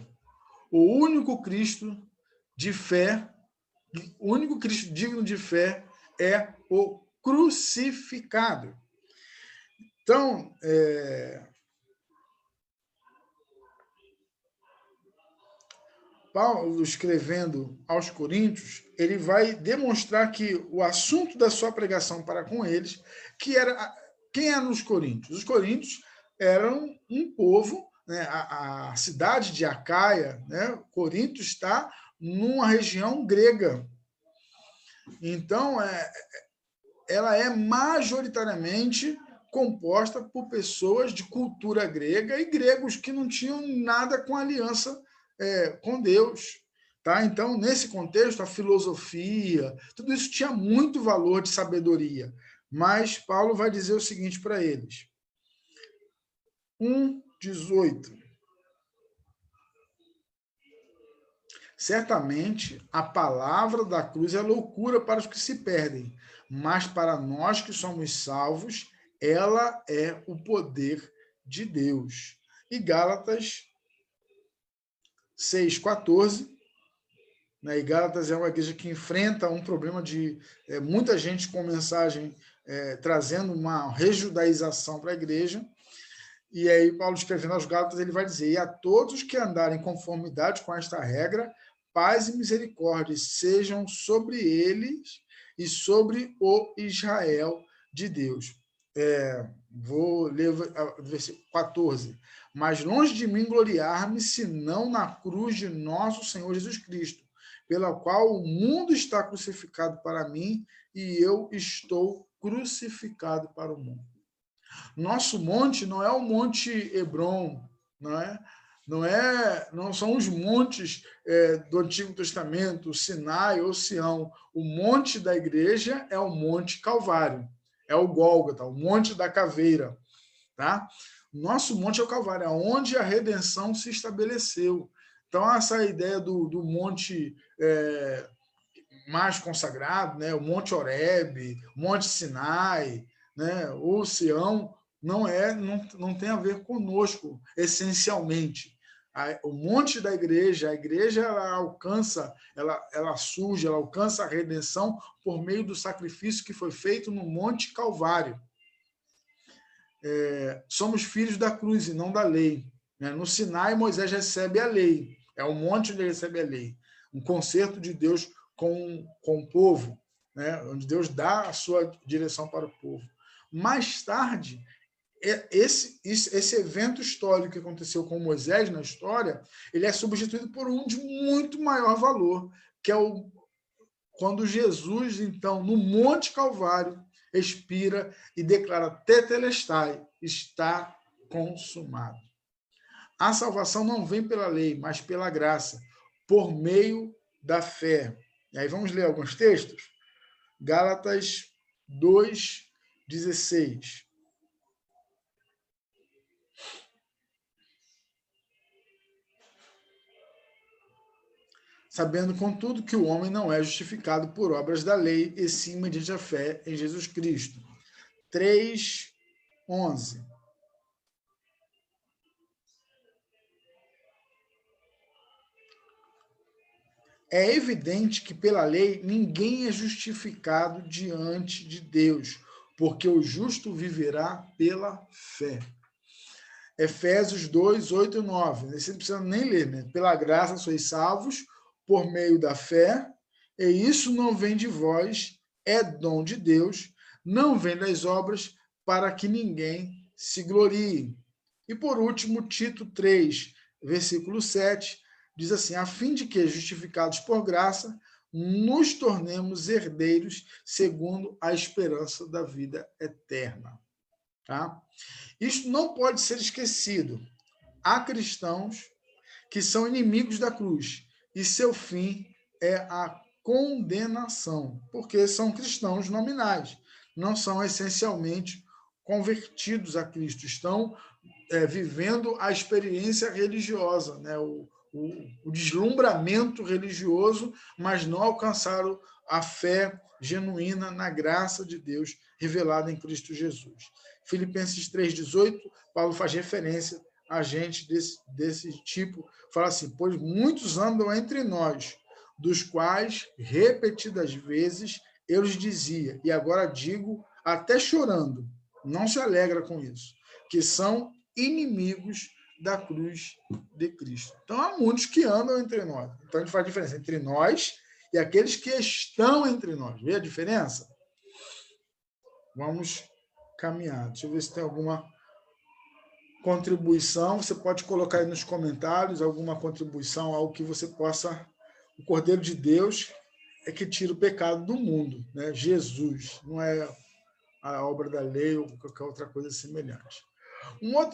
O único Cristo de fé, o único Cristo digno de fé é o crucificado. Então, Paulo, escrevendo aos Coríntios, ele vai demonstrar que o assunto da sua pregação para com eles, que era quem eram os coríntios? Os coríntios eram um povo, né, a cidade de Acaia, né, Corinto está numa região grega. Então, ela é majoritariamente composta por pessoas de cultura grega e gregos que não tinham nada com aliança com Deus. Tá? Então, nesse contexto, a filosofia, tudo isso tinha muito valor de sabedoria. Mas Paulo vai dizer o seguinte para eles. 1:18. Certamente, a palavra da cruz é loucura para os que se perdem, mas para nós que somos salvos, ela é o poder de Deus. E Gálatas 6:14, né? E Gálatas é uma igreja que enfrenta um problema de muita gente com mensagem trazendo uma rejudaização para a igreja. E aí, Paulo escrevendo aos Gálatas, ele vai dizer: e a todos que andarem em conformidade com esta regra, paz e misericórdia sejam sobre eles e sobre o Israel de Deus. Vou ler o versículo 14. Mas longe de mim gloriar-me, senão na cruz de nosso Senhor Jesus Cristo, pela qual o mundo está crucificado para mim e eu estou crucificado para o mundo. Nosso monte não é o Monte Hebron, não são os montes do Antigo Testamento, Sinai ou Sião. O monte da igreja é o Monte Calvário, é o Gólgota, o Monte da Caveira. Tá? Nosso monte é o Calvário, é onde a redenção se estabeleceu. Então, essa ideia do monte mais consagrado, né? O Monte Horebe, o Monte Sinai, né? O Sião, não tem a ver conosco, essencialmente. O monte da igreja, a igreja ela alcança, ela surge, ela alcança a redenção por meio do sacrifício que foi feito no Monte Calvário. Somos filhos da cruz e não da lei. Né? No Sinai, Moisés recebe a lei, é o monte onde ele recebe a lei, um concerto de Deus com o povo, né? Onde Deus dá a sua direção para o povo. Mais tarde, esse evento histórico que aconteceu com Moisés na história, ele é substituído por um de muito maior valor, que é quando Jesus, então, no Monte Calvário, expira e declara tetelestai, está consumado. A salvação não vem pela lei, mas pela graça, por meio da fé. E aí vamos ler alguns textos? Gálatas 2:16. Sabendo, contudo, que o homem não é justificado por obras da lei, e sim mediante a fé em Jesus Cristo. 3:11. É evidente que pela lei ninguém é justificado diante de Deus, porque o justo viverá pela fé. Efésios 2:8 e 9. Você não precisa nem ler, né? Pela graça sois salvos por meio da fé, e isso não vem de vós, é dom de Deus, não vem das obras, para que ninguém se glorie. E por último, Tito 3, versículo 7, diz assim: a fim de que, justificados por graça, nos tornemos herdeiros segundo a esperança da vida eterna. Tá? Isto não pode ser esquecido. Há cristãos que são inimigos da cruz e seu fim é a condenação, porque são cristãos nominais, não são essencialmente convertidos a Cristo, estão vivendo a experiência religiosa, né? O deslumbramento religioso, mas não alcançaram a fé genuína na graça de Deus revelada em Cristo Jesus. Filipenses 3:18, Paulo faz referência a gente desse tipo, fala assim: pois muitos andam entre nós, dos quais repetidas vezes eu lhes dizia, e agora digo até chorando, não se alegra com isso, que são inimigos da cruz de Cristo. Então, há muitos que andam entre nós. Então, a gente faz diferença entre nós e aqueles que estão entre nós. Vê a diferença? Vamos caminhar. Deixa eu ver se tem alguma contribuição. Você pode colocar aí nos comentários alguma contribuição, algo que você possa o Cordeiro de Deus é que tira o pecado do mundo, né? Jesus, não é a obra da lei ou qualquer outra coisa semelhante.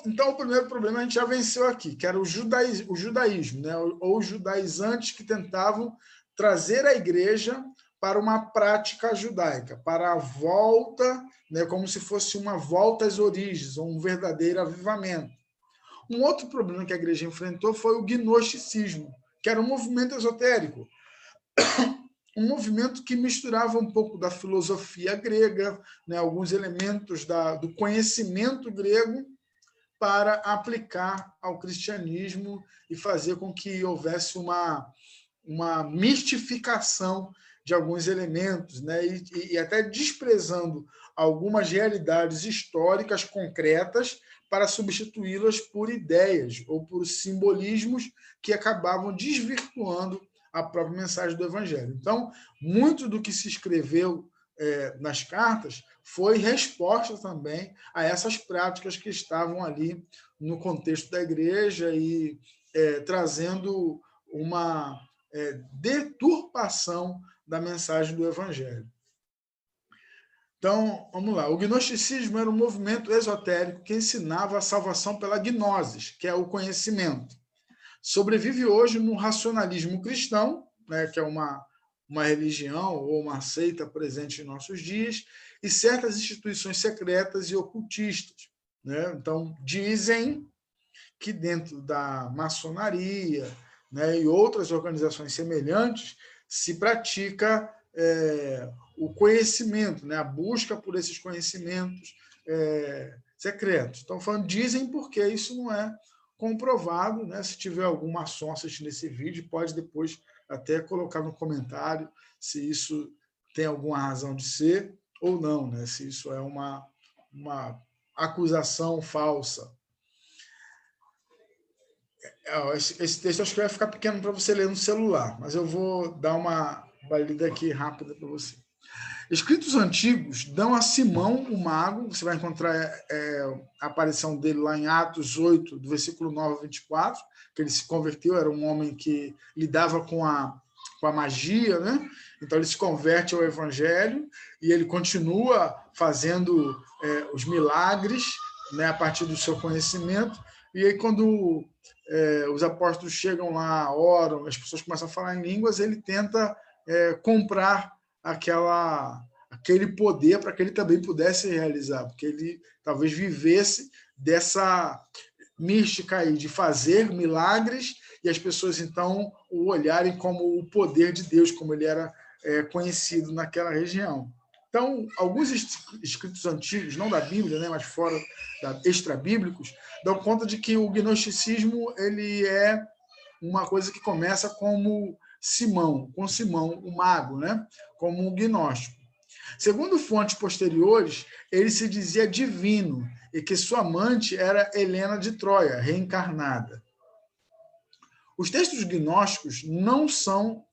Então, o primeiro problema a gente já venceu aqui, que era o judaísmo, né? Ou os judaizantes que tentavam trazer a igreja para uma prática judaica, para a volta, né, como se fosse uma volta às origens, ou um verdadeiro avivamento. Um outro problema que a igreja enfrentou foi o gnosticismo, que era um movimento esotérico, um movimento que misturava um pouco da filosofia grega, né, alguns elementos do conhecimento grego, para aplicar ao cristianismo e fazer com que houvesse uma mistificação de alguns elementos, né? E até desprezando algumas realidades históricas concretas para substituí-las por ideias ou por simbolismos que acabavam desvirtuando a própria mensagem do Evangelho. Então, muito do que se escreveu nas cartas foi resposta também a essas práticas que estavam ali no contexto da igreja e trazendo uma deturpação da mensagem do Evangelho. Então, vamos lá. O gnosticismo era um movimento esotérico que ensinava a salvação pela gnosis, que é o conhecimento. Sobrevive hoje no racionalismo cristão, né, que é uma religião ou uma seita presente em nossos dias, e certas instituições secretas e ocultistas, né? Então, dizem que dentro da maçonaria, né, e outras organizações semelhantes se pratica o conhecimento, né, a busca por esses conhecimentos secretos. Então, falando dizem porque isso não é comprovado, né? Se tiver algum maçom assistindo esse vídeo, pode depois até colocar no comentário se isso tem alguma razão de ser ou não, né? Se isso é uma acusação falsa. Esse texto acho que vai ficar pequeno para você ler no celular, mas eu vou dar uma lida aqui rápida para você. Escritos antigos dão a Simão, o mago, você vai encontrar a aparição dele lá em Atos 8, do versículo 9 a 24, que ele se converteu, era um homem que lidava com a magia, né? Então ele se converte ao Evangelho e ele continua fazendo os milagres, né, a partir do seu conhecimento. E aí, quando os apóstolos chegam lá, oram, as pessoas começam a falar em línguas, ele tenta comprar aquele poder para que ele também pudesse realizar, porque ele talvez vivesse dessa mística aí de fazer milagres e as pessoas então o olharem como o poder de Deus, como ele era conhecido naquela região. Então, alguns escritos antigos, não da Bíblia, né, mas fora extrabíblicos, dão conta de que o gnosticismo ele é uma coisa que começa como Simão, o mago, né, como um gnóstico. Segundo fontes posteriores, ele se dizia divino e que sua amante era Helena de Troia, reencarnada. Os textos gnósticos não são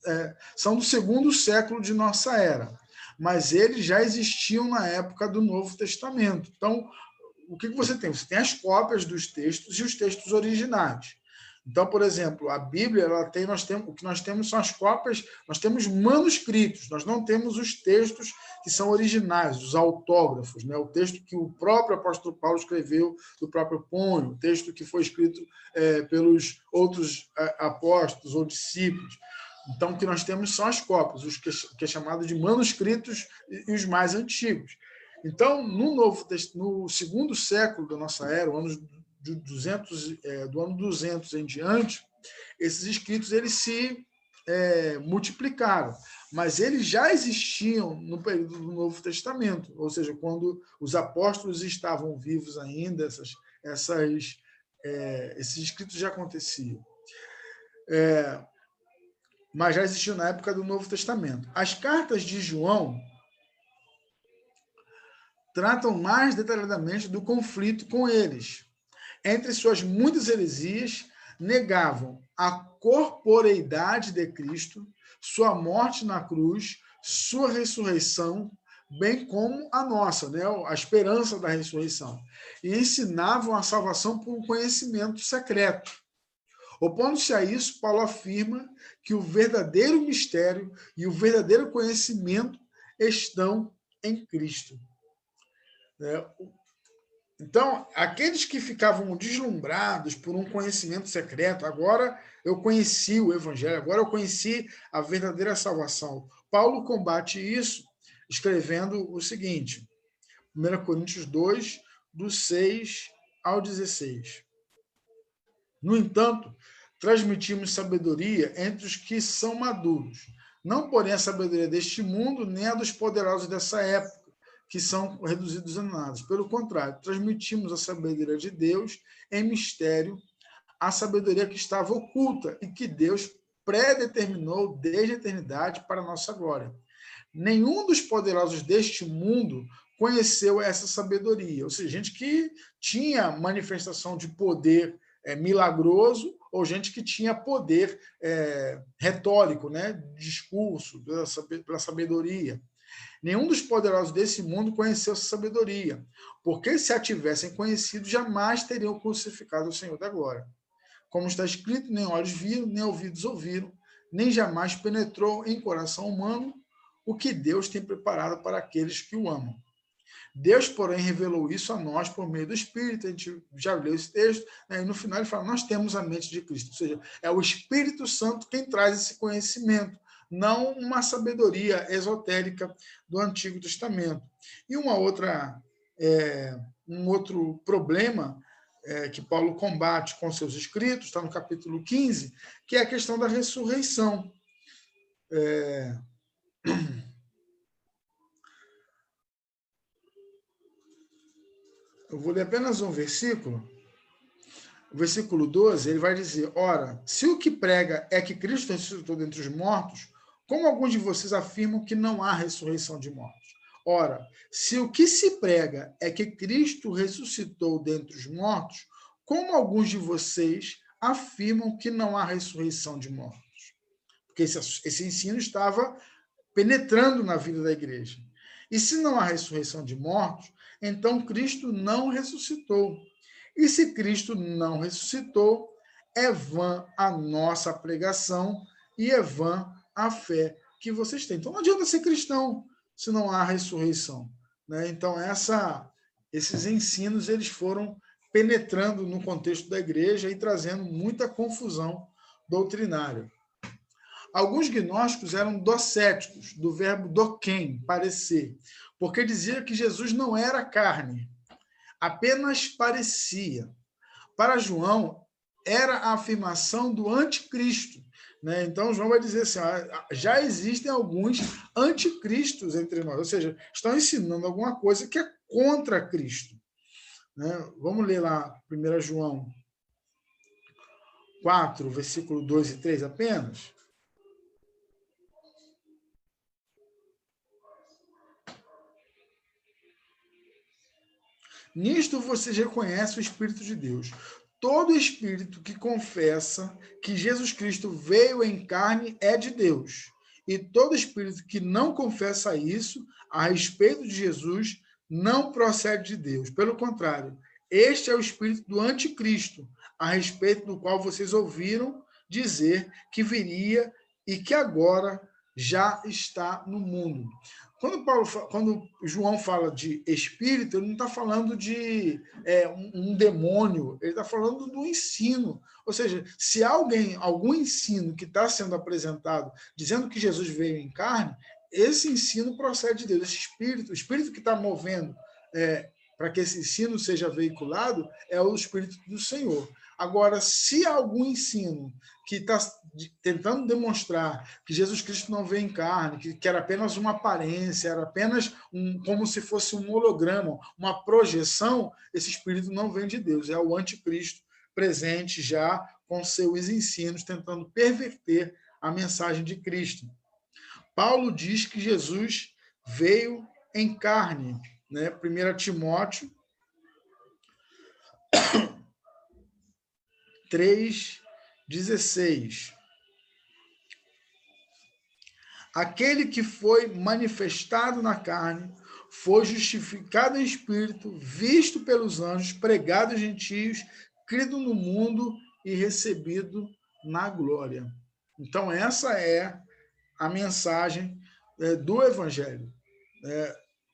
do segundo século de nossa era, mas eles já existiam na época do Novo Testamento. Então, o que você tem? Você tem as cópias dos textos e os textos originais. Então, por exemplo, a Bíblia, o que nós temos são as cópias, nós temos manuscritos, nós não temos os textos que são originais, os autógrafos, né? O texto que o próprio apóstolo Paulo escreveu do próprio punho, o texto que foi escrito pelos outros apóstolos ou discípulos. Então, o que nós temos são as cópias, os que é chamado de manuscritos e os mais antigos. Então, no segundo século da nossa era, do ano 200 em diante, esses escritos eles se multiplicaram, mas eles já existiam no período do Novo Testamento, ou seja, quando os apóstolos estavam vivos ainda, esses escritos já aconteciam. Mas já existiam na época do Novo Testamento. As cartas de João tratam mais detalhadamente do conflito com eles. Entre suas muitas heresias, negavam a corporeidade de Cristo, sua morte na cruz, sua ressurreição, bem como a nossa, né? A esperança da ressurreição. E ensinavam a salvação por um conhecimento secreto. Opondo-se a isso, Paulo afirma que o verdadeiro mistério e o verdadeiro conhecimento estão em Cristo. Então, aqueles que ficavam deslumbrados por um conhecimento secreto, agora eu conheci o Evangelho, agora eu conheci a verdadeira salvação. Paulo combate isso escrevendo o seguinte, 1 Coríntios 2, do 6 ao 16. No entanto, transmitimos sabedoria entre os que são maduros, não porém a sabedoria deste mundo, nem a dos poderosos dessa época, que são reduzidos a nada. Pelo contrário, transmitimos a sabedoria de Deus em mistério, a sabedoria que estava oculta e que Deus predeterminou desde a eternidade para a nossa glória. Nenhum dos poderosos deste mundo conheceu essa sabedoria, ou seja, gente que tinha manifestação de poder milagroso ou gente que tinha poder retórico, né, discurso, pela sabedoria. Nenhum dos poderosos desse mundo conheceu essa sabedoria, porque se a tivessem conhecido, jamais teriam crucificado o Senhor da glória. Como está escrito, nem olhos viram, nem ouvidos ouviram, nem jamais penetrou em coração humano o que Deus tem preparado para aqueles que o amam. Deus, porém, revelou isso a nós por meio do Espírito. A gente já leu esse texto, né? E no final ele fala, nós temos a mente de Cristo. Ou seja, é o Espírito Santo quem traz esse conhecimento, não uma sabedoria esotérica do Antigo Testamento. E um outro problema que Paulo combate com seus escritos, está no capítulo 15, que é a questão da ressurreição. Eu vou ler apenas um versículo. O versículo 12, ele vai dizer, ora, se o que prega é que Cristo ressuscitou dentre os mortos, como alguns de vocês afirmam que não há ressurreição de mortos? Ora, se o que se prega é que Cristo ressuscitou dentre os mortos, como alguns de vocês afirmam que não há ressurreição de mortos? Porque esse ensino estava penetrando na vida da igreja. E se não há ressurreição de mortos, então Cristo não ressuscitou. E se Cristo não ressuscitou, é vã a nossa pregação e é vã a fé que vocês têm. Então não adianta ser cristão se não há ressurreição, né? Então esses ensinos eles foram penetrando no contexto da igreja e trazendo muita confusão doutrinária. Alguns gnósticos eram docéticos, do verbo doquem, parecer, porque dizia que Jesus não era carne, apenas parecia. Para João, era a afirmação do anticristo, né? Então, João vai dizer assim, já existem alguns anticristos entre nós, ou seja, estão ensinando alguma coisa que é contra Cristo, né? Vamos ler lá 1 João 4, versículo 2 e 3 apenas. Nisto vocês reconhecem o Espírito de Deus. Todo espírito que confessa que Jesus Cristo veio em carne é de Deus. E todo espírito que não confessa isso a respeito de Jesus não procede de Deus. Pelo contrário, este é o espírito do anticristo, a respeito do qual vocês ouviram dizer que viria e que agora já está no mundo. Quando João fala de espírito, ele não está falando de um demônio, ele está falando do ensino. Ou seja, se algum ensino que está sendo apresentado dizendo que Jesus veio em carne, esse ensino procede de Deus. Esse espírito, o espírito que está movendo para que esse ensino seja veiculado é o Espírito do Senhor. Agora, se algum ensino que está tentando demonstrar que Jesus Cristo não veio em carne, que era apenas uma aparência, era apenas como se fosse um holograma, uma projeção, esse espírito não vem de Deus, é o anticristo presente já com seus ensinos, tentando perverter a mensagem de Cristo. Paulo diz que Jesus veio em carne, né? 1 Timóteo 3,16. Aquele que foi manifestado na carne, foi justificado em espírito, visto pelos anjos, pregado aos gentios, crido no mundo e recebido na glória. Então, essa é a mensagem do Evangelho,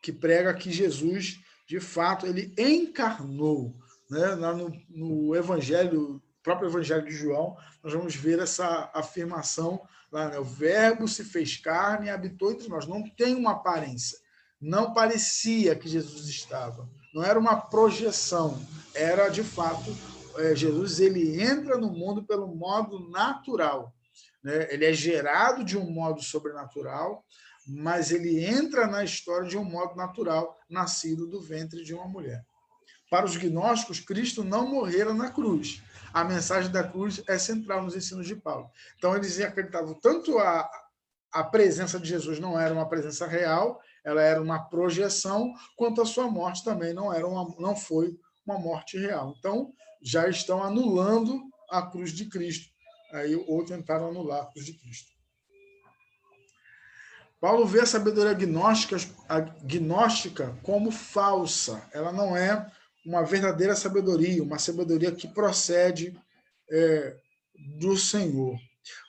que prega que Jesus, de fato, ele encarnou. Né? Lá no Evangelho, próprio Evangelho de João, nós vamos ver essa afirmação lá, né? O Verbo se fez carne e habitou entre nós. Não tem uma aparência. Não parecia que Jesus estava. Não era uma projeção. Era, de fato, Jesus, ele entra no mundo pelo modo natural. Né? Ele é gerado de um modo sobrenatural, mas ele entra na história de um modo natural, nascido do ventre de uma mulher. Para os gnósticos, Cristo não morrera na cruz. A mensagem da cruz é central nos ensinos de Paulo. Então, eles acreditavam tanto a presença de Jesus não era uma presença real, ela era uma projeção, quanto a sua morte também não foi uma morte real. Então, já estão anulando a cruz de Cristo, ou tentaram anular a cruz de Cristo. Paulo vê a sabedoria gnóstica como falsa. Ela não é uma verdadeira sabedoria, uma sabedoria que procede do Senhor.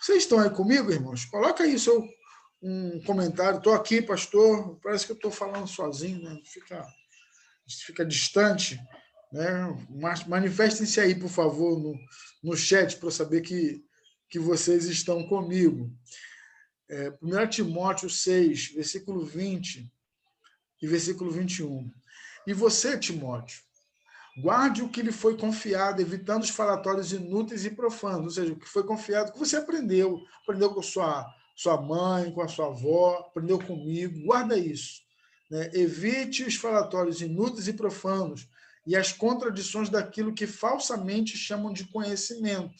Vocês estão aí comigo, irmãos? Coloca aí um comentário. Estou aqui, pastor. Parece que eu estou falando sozinho, né? Fica distante. Né? Mas manifestem-se aí, por favor, no chat, para eu saber que vocês estão comigo. 1 Timóteo 6, versículo 20 e versículo 21. E você, Timóteo, guarde o que lhe foi confiado, evitando os falatórios inúteis e profanos, ou seja, o que foi confiado, que você aprendeu com sua mãe, com a sua avó, aprendeu comigo, guarda isso. Né? Evite os falatórios inúteis e profanos e as contradições daquilo que falsamente chamam de conhecimento,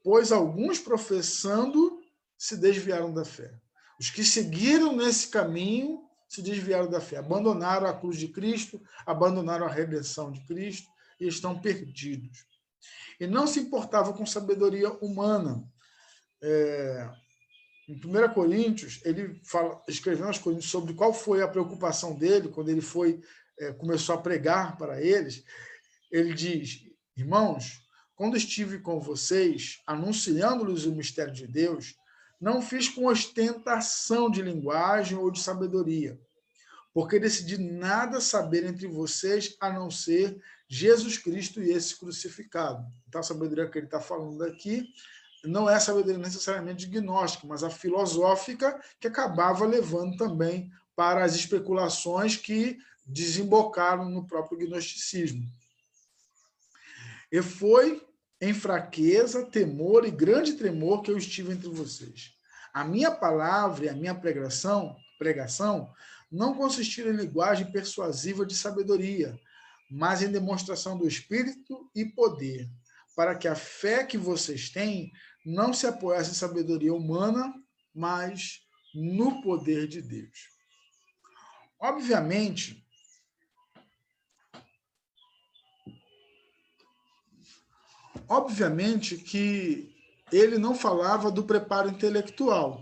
pois alguns professando se desviaram da fé. Os que seguiram nesse caminho se desviaram da fé, abandonaram a cruz de Cristo, abandonaram a redenção de Cristo e estão perdidos. E não se importavam com sabedoria humana. Em 1 Coríntios, ele escreveu aos Coríntios sobre qual foi a preocupação dele quando ele começou a pregar para eles. Ele diz: irmãos, quando estive com vocês, anunciando-lhes o mistério de Deus, não fiz com ostentação de linguagem ou de sabedoria, porque decidi nada saber entre vocês a não ser Jesus Cristo e esse crucificado. Então, a sabedoria que ele está falando aqui não é a sabedoria necessariamente gnóstica, mas a filosófica, que acabava levando também para as especulações que desembocaram no próprio gnosticismo. E foi em fraqueza, temor e grande tremor que eu estive entre vocês. A minha palavra e a minha pregação não consistiram em linguagem persuasiva de sabedoria, mas em demonstração do Espírito e poder, para que a fé que vocês têm não se apoiasse em sabedoria humana, mas no poder de Deus. Obviamente que ele não falava do preparo intelectual,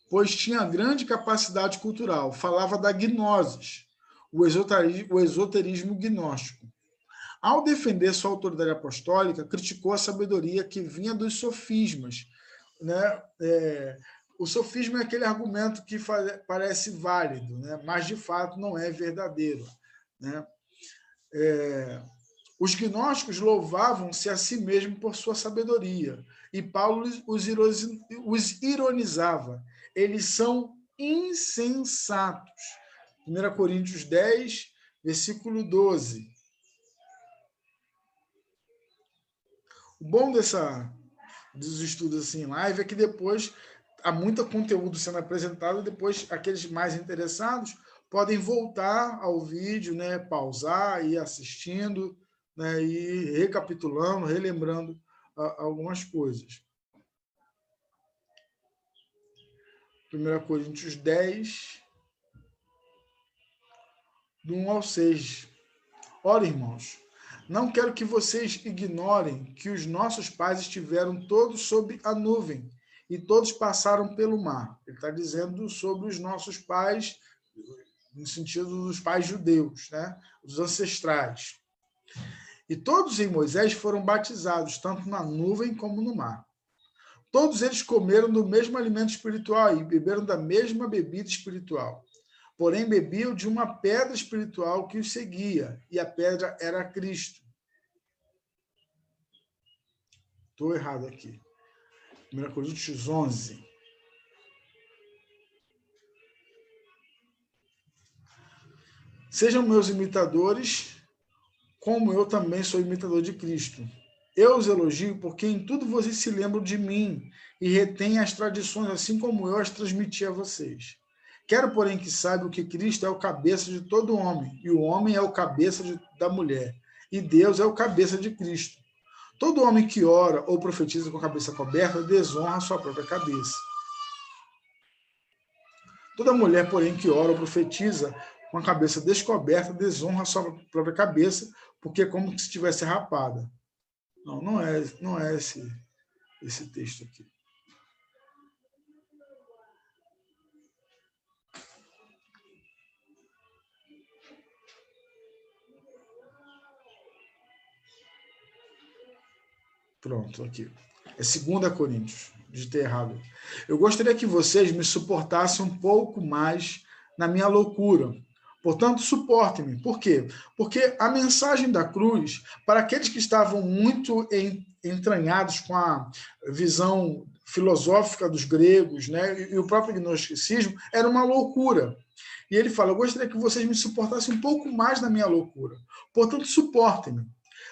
pois tinha grande capacidade cultural. Falava da gnosis, o esoterismo gnóstico. Ao defender sua autoridade apostólica, criticou a sabedoria que vinha dos sofismas. Né? O sofisma é aquele argumento que parece válido, né? Mas, de fato, não é verdadeiro. Né? Os gnósticos louvavam-se a si mesmos por sua sabedoria, e Paulo os ironizava. Eles são insensatos. 1 Coríntios 10, versículo 12. O bom dos estudos assim em live é que depois há muito conteúdo sendo apresentado, e depois aqueles mais interessados podem voltar ao vídeo, né, pausar e ir assistindo, né, e recapitulando, relembrando algumas coisas. 1 Coríntios 10, do 1 ao 6. Ora, irmãos, não quero que vocês ignorem que os nossos pais estiveram todos sob a nuvem e todos passaram pelo mar. Ele está dizendo sobre os nossos pais, no sentido dos pais judeus, né? Os ancestrais. E todos em Moisés foram batizados, tanto na nuvem como no mar. Todos eles comeram do mesmo alimento espiritual e beberam da mesma bebida espiritual. Porém, bebiam de uma pedra espiritual que os seguia, e a pedra era Cristo. Estou errado aqui. 1 Coríntios 11. Sejam meus imitadores, como eu também sou imitador de Cristo. Eu os elogio porque em tudo vocês se lembram de mim e retêm as tradições, assim como eu as transmiti a vocês. Quero, porém, que saibam que Cristo é o cabeça de todo homem, e o homem é o cabeça da mulher, e Deus é o cabeça de Cristo. Todo homem que ora ou profetiza com a cabeça coberta desonra a sua própria cabeça. Toda mulher, porém, que ora ou profetiza com a cabeça descoberta desonra a sua própria cabeça, porque é como se estivesse rapada. Não é esse texto aqui. Pronto, aqui. É 2 Coríntios, de ter errado. Eu gostaria que vocês me suportassem um pouco mais na minha loucura. Portanto, suportem-me. Por quê? Porque a mensagem da cruz, para aqueles que estavam muito entranhados com a visão filosófica dos gregos, né, e o próprio gnosticismo, era uma loucura. E ele fala, eu gostaria que vocês me suportassem um pouco mais na minha loucura. Portanto, suportem-me.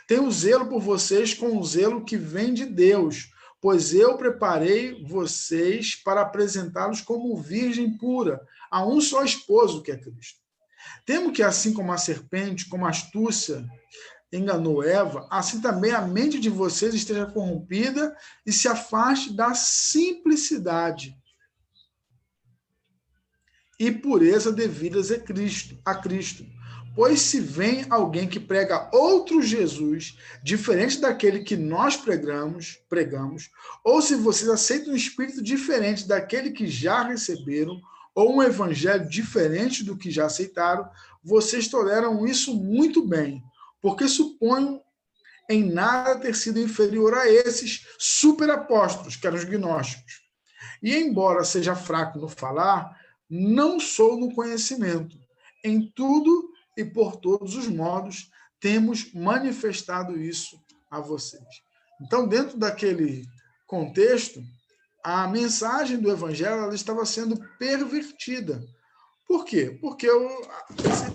Tenho zelo por vocês com o zelo que vem de Deus, pois eu preparei vocês para apresentá-los como virgem pura, a um só esposo, que é Cristo. Temo que, assim como a serpente, como a astúcia enganou Eva, assim também a mente de vocês esteja corrompida e se afaste da simplicidade e pureza devidas a Cristo. Pois se vem alguém que prega outro Jesus, diferente daquele que nós pregamos, ou se vocês aceitam um espírito diferente daquele que já receberam, ou um evangelho diferente do que já aceitaram, vocês toleram isso muito bem, porque suponho em nada ter sido inferior a esses superapóstolos, que eram os gnósticos. E embora seja fraco no falar, não sou no conhecimento. Em tudo e por todos os modos, temos manifestado isso a vocês. Então, dentro daquele contexto, a mensagem do evangelho ela estava sendo pervertida. Por quê? Porque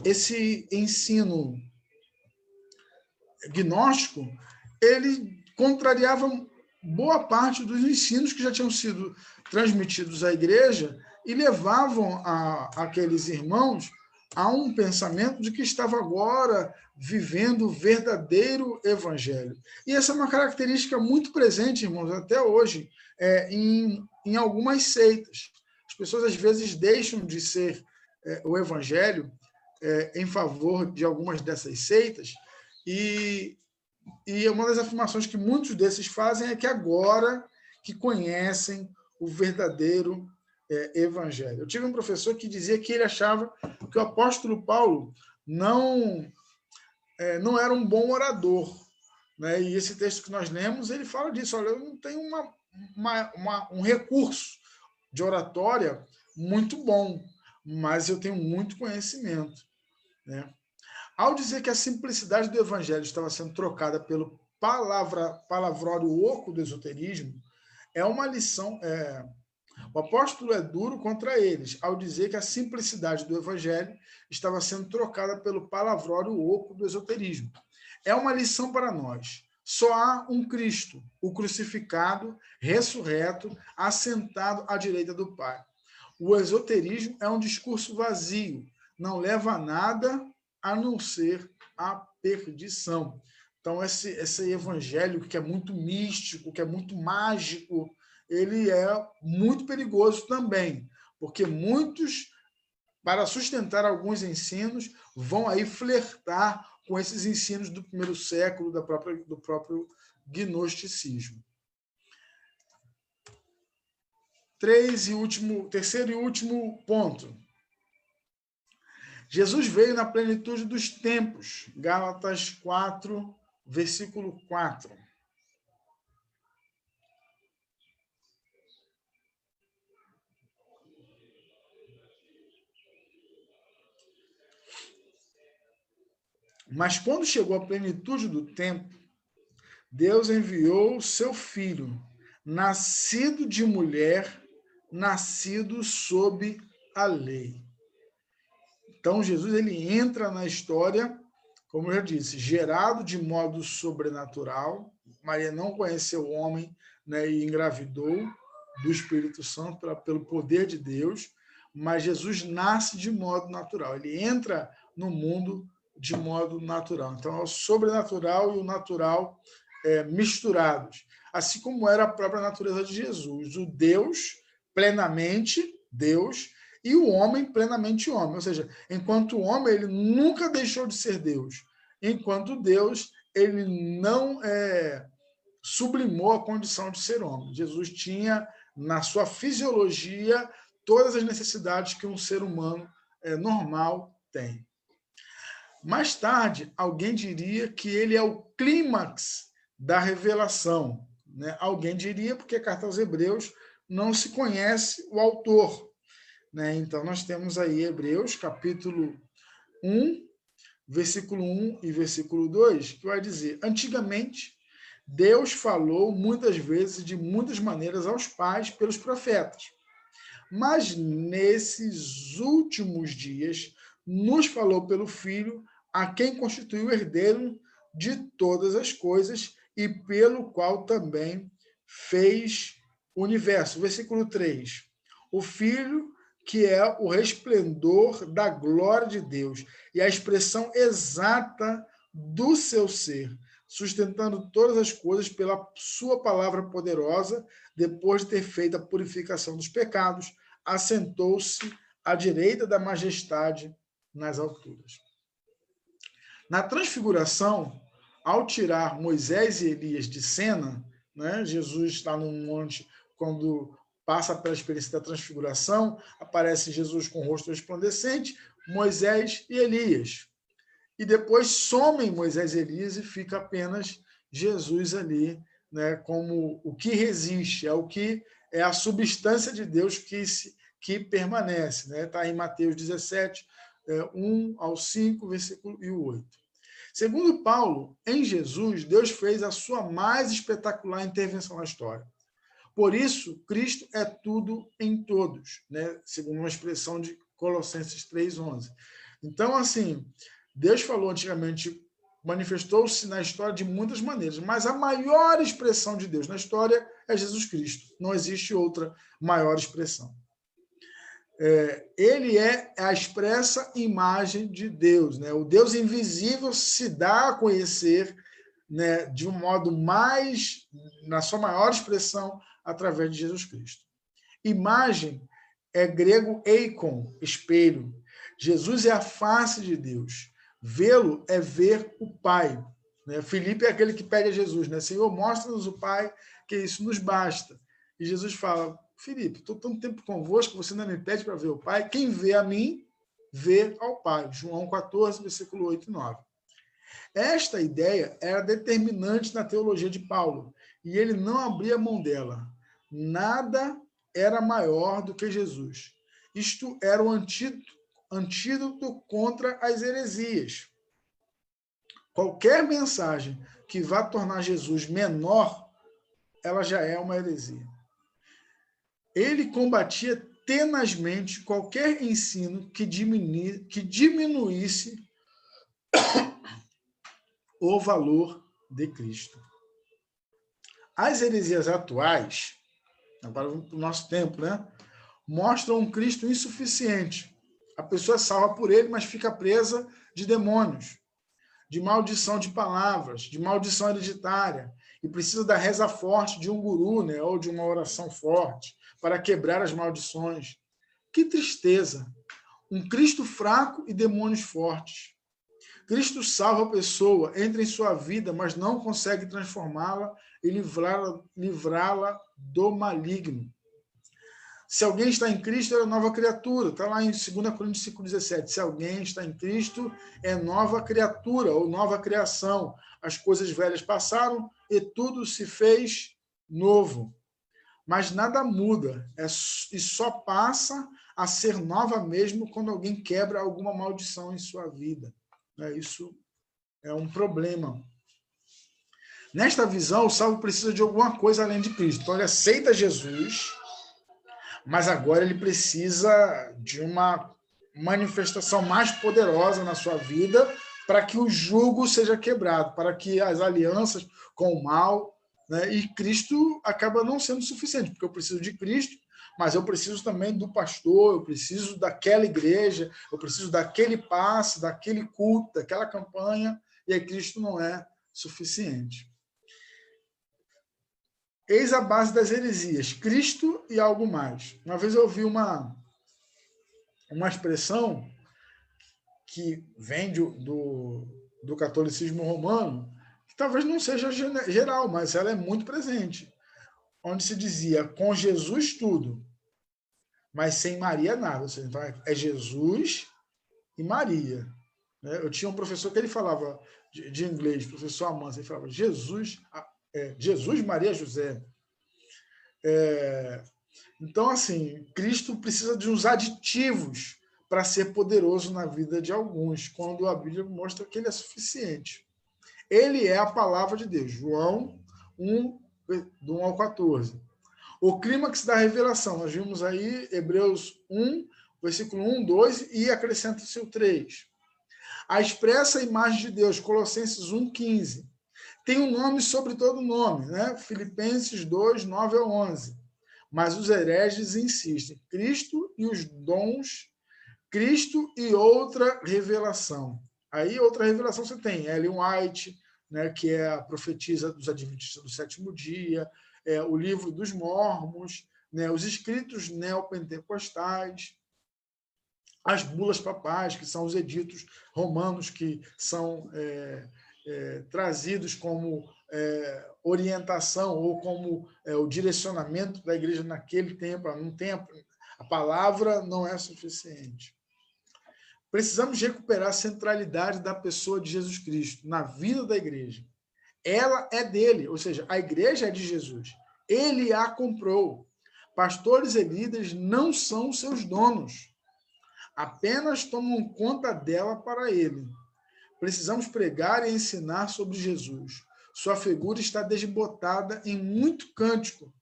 esse ensino gnóstico, ele contrariava boa parte dos ensinos que já tinham sido transmitidos à igreja e levavam aqueles irmãos a um pensamento de que estava agora vivendo o verdadeiro evangelho. E essa é uma característica muito presente, irmãos, até hoje, em algumas seitas. As pessoas, às vezes, deixam de ser o evangelho em favor de algumas dessas seitas, e uma das afirmações que muitos desses fazem é que agora que conhecem o verdadeiro evangelho. Eu tive um professor que dizia que ele achava que o apóstolo Paulo não era um bom orador, né? E esse texto que nós lemos, ele fala disso, olha, eu não tenho um recurso de oratória muito bom, mas eu tenho muito conhecimento, né? Ao dizer que a simplicidade do evangelho estava sendo trocada pelo palavrório oco do esoterismo, é uma lição. O apóstolo é duro contra eles, ao dizer que a simplicidade do evangelho estava sendo trocada pelo palavrório oco do esoterismo. É uma lição para nós. Só há um Cristo, o crucificado, ressurreto, assentado à direita do Pai. O esoterismo é um discurso vazio, não leva a nada a não ser a perdição. Então, esse evangelho que é muito místico, que é muito mágico, ele é muito perigoso também, porque muitos, para sustentar alguns ensinos, vão aí flertar com esses ensinos do primeiro século, do próprio gnosticismo. Terceiro e último ponto. Jesus veio na plenitude dos tempos, Gálatas 4, versículo 4. Mas quando chegou a plenitude do tempo, Deus enviou o seu filho, nascido de mulher, nascido sob a lei. Então, Jesus ele entra na história, como eu já disse, gerado de modo sobrenatural. Maria não conheceu o homem, né, e engravidou do Espírito Santo pelo poder de Deus, mas Jesus nasce de modo natural. Ele entra no mundo de modo natural. Então, é o sobrenatural e o natural misturados, assim como era a própria natureza de Jesus, o Deus plenamente Deus e o homem plenamente homem, ou seja, enquanto homem ele nunca deixou de ser Deus, enquanto Deus ele não sublimou a condição de ser homem. Jesus tinha na sua fisiologia todas as necessidades que um ser humano normal tem. Mais tarde, alguém diria que ele é o clímax da revelação, né? Alguém diria, porque a carta aos Hebreus não se conhece o autor, né? Então, nós temos aí Hebreus, capítulo 1, versículo 1 e versículo 2, que vai dizer: antigamente, Deus falou muitas vezes de muitas maneiras aos pais pelos profetas, mas nesses últimos dias nos falou pelo Filho, a quem constituiu o herdeiro de todas as coisas e pelo qual também fez o universo. Versículo 3. O Filho, que é o resplendor da glória de Deus e a expressão exata do seu ser, sustentando todas as coisas pela sua palavra poderosa, depois de ter feito a purificação dos pecados, assentou-se à direita da majestade nas alturas. Na transfiguração, ao tirar Moisés e Elias de cena, né, Jesus está no monte, quando passa pela experiência da transfiguração, aparece Jesus com o rosto resplandecente, Moisés e Elias. E depois somem Moisés e Elias e fica apenas Jesus ali, né, como o que resiste, o que é a substância de Deus que permanece. Está em Mateus 17, 1 ao 5, versículo e o 8. Segundo Paulo, em Jesus, Deus fez a sua mais espetacular intervenção na história. Por isso, Cristo é tudo em todos, né? Segundo uma expressão de Colossenses 3:11. Então, assim, Deus falou antigamente, manifestou-se na história de muitas maneiras, mas a maior expressão de Deus na história é Jesus Cristo. Não existe outra maior expressão. Ele é a expressa imagem de Deus, né? O Deus invisível se dá a conhecer, né, de um modo mais, na sua maior expressão, através de Jesus Cristo. Imagem é grego eikon, espelho. Jesus é a face de Deus. Vê-lo é ver o Pai, né? Filipe é aquele que pede a Jesus, né? Senhor, mostra-nos o Pai, que isso nos basta. E Jesus fala: Filipe, estou tanto tempo convosco, você não me pede para ver o Pai. Quem vê a mim, vê ao Pai. João 14, versículo 8 e 9. Esta ideia era determinante na teologia de Paulo, e ele não abria mão dela. Nada era maior do que Jesus. Isto era o antídoto contra as heresias. Qualquer mensagem que vá tornar Jesus menor, ela já é uma heresia. Ele combatia tenazmente qualquer ensino que diminuísse o valor de Cristo. As heresias atuais, agora vamos para o nosso tempo, né, mostram um Cristo insuficiente. A pessoa é salva por ele, mas fica presa de demônios, de maldição de palavras, de maldição hereditária, e precisa da reza forte de um guru, né, ou de uma oração forte, para quebrar as maldições. Que tristeza! Um Cristo fraco e demônios fortes. Cristo salva a pessoa, entra em sua vida, mas não consegue transformá-la e livrá-la do maligno. Se alguém está em Cristo, é nova criatura. Está lá em 2 Coríntios 5,17. Se alguém está em Cristo, é nova criatura ou nova criação. as coisas velhas passaram e tudo se fez novo. Mas nada muda, e só passa a ser nova mesmo quando alguém quebra alguma maldição em sua vida. Isso é um problema. Nesta visão, o salvo precisa de alguma coisa além de Cristo. Então, ele aceita Jesus, mas agora ele precisa de uma manifestação mais poderosa na sua vida para que o jugo seja quebrado, para que as alianças com o mal, né? E Cristo acaba não sendo suficiente, porque eu preciso de Cristo, mas eu preciso também do pastor, eu preciso daquela igreja, eu preciso daquele passe, daquele culto, daquela campanha, e aí Cristo não é suficiente. Eis a base das heresias, Cristo e algo mais. Uma vez eu ouvi uma expressão que vem do catolicismo romano, que talvez não seja geral, mas ela é muito presente, onde se dizia, com Jesus tudo, mas sem Maria nada. Ou seja, então é Jesus e Maria. Eu tinha um professor que ele falava de inglês, professor Amâncio, ele falava Jesus, Maria, José. Então, assim, Cristo precisa de uns aditivos para ser poderoso na vida de alguns, quando a Bíblia mostra que ele é suficiente. Ele é a palavra de Deus. João 1, do 1 ao 14. O clímax da revelação, nós vimos aí Hebreus 1, versículo 1, 2, e acrescenta-se o 3. A expressa imagem de Deus, Colossenses 1, 15. Tem um nome sobre todo nome, né? Filipenses 2, 9 ao 11. Mas os hereges insistem. Cristo e os dons, Cristo e outra revelação. Aí, outra revelação você tem Ellen White, né, que é a profetisa dos Adventistas do Sétimo Dia, o livro dos Mormons, né, os escritos neopentecostais, as bulas papais, que são os editos romanos que são trazidos como orientação ou como o direcionamento da igreja naquele tempo. A palavra não é suficiente. Precisamos recuperar a centralidade da pessoa de Jesus Cristo na vida da igreja. Ela é dele, ou seja, a igreja é de Jesus. Ele a comprou. Pastores e líderes não são seus donos. Apenas tomam conta dela para ele. Precisamos pregar e ensinar sobre Jesus. Sua figura está desbotada em muito cântico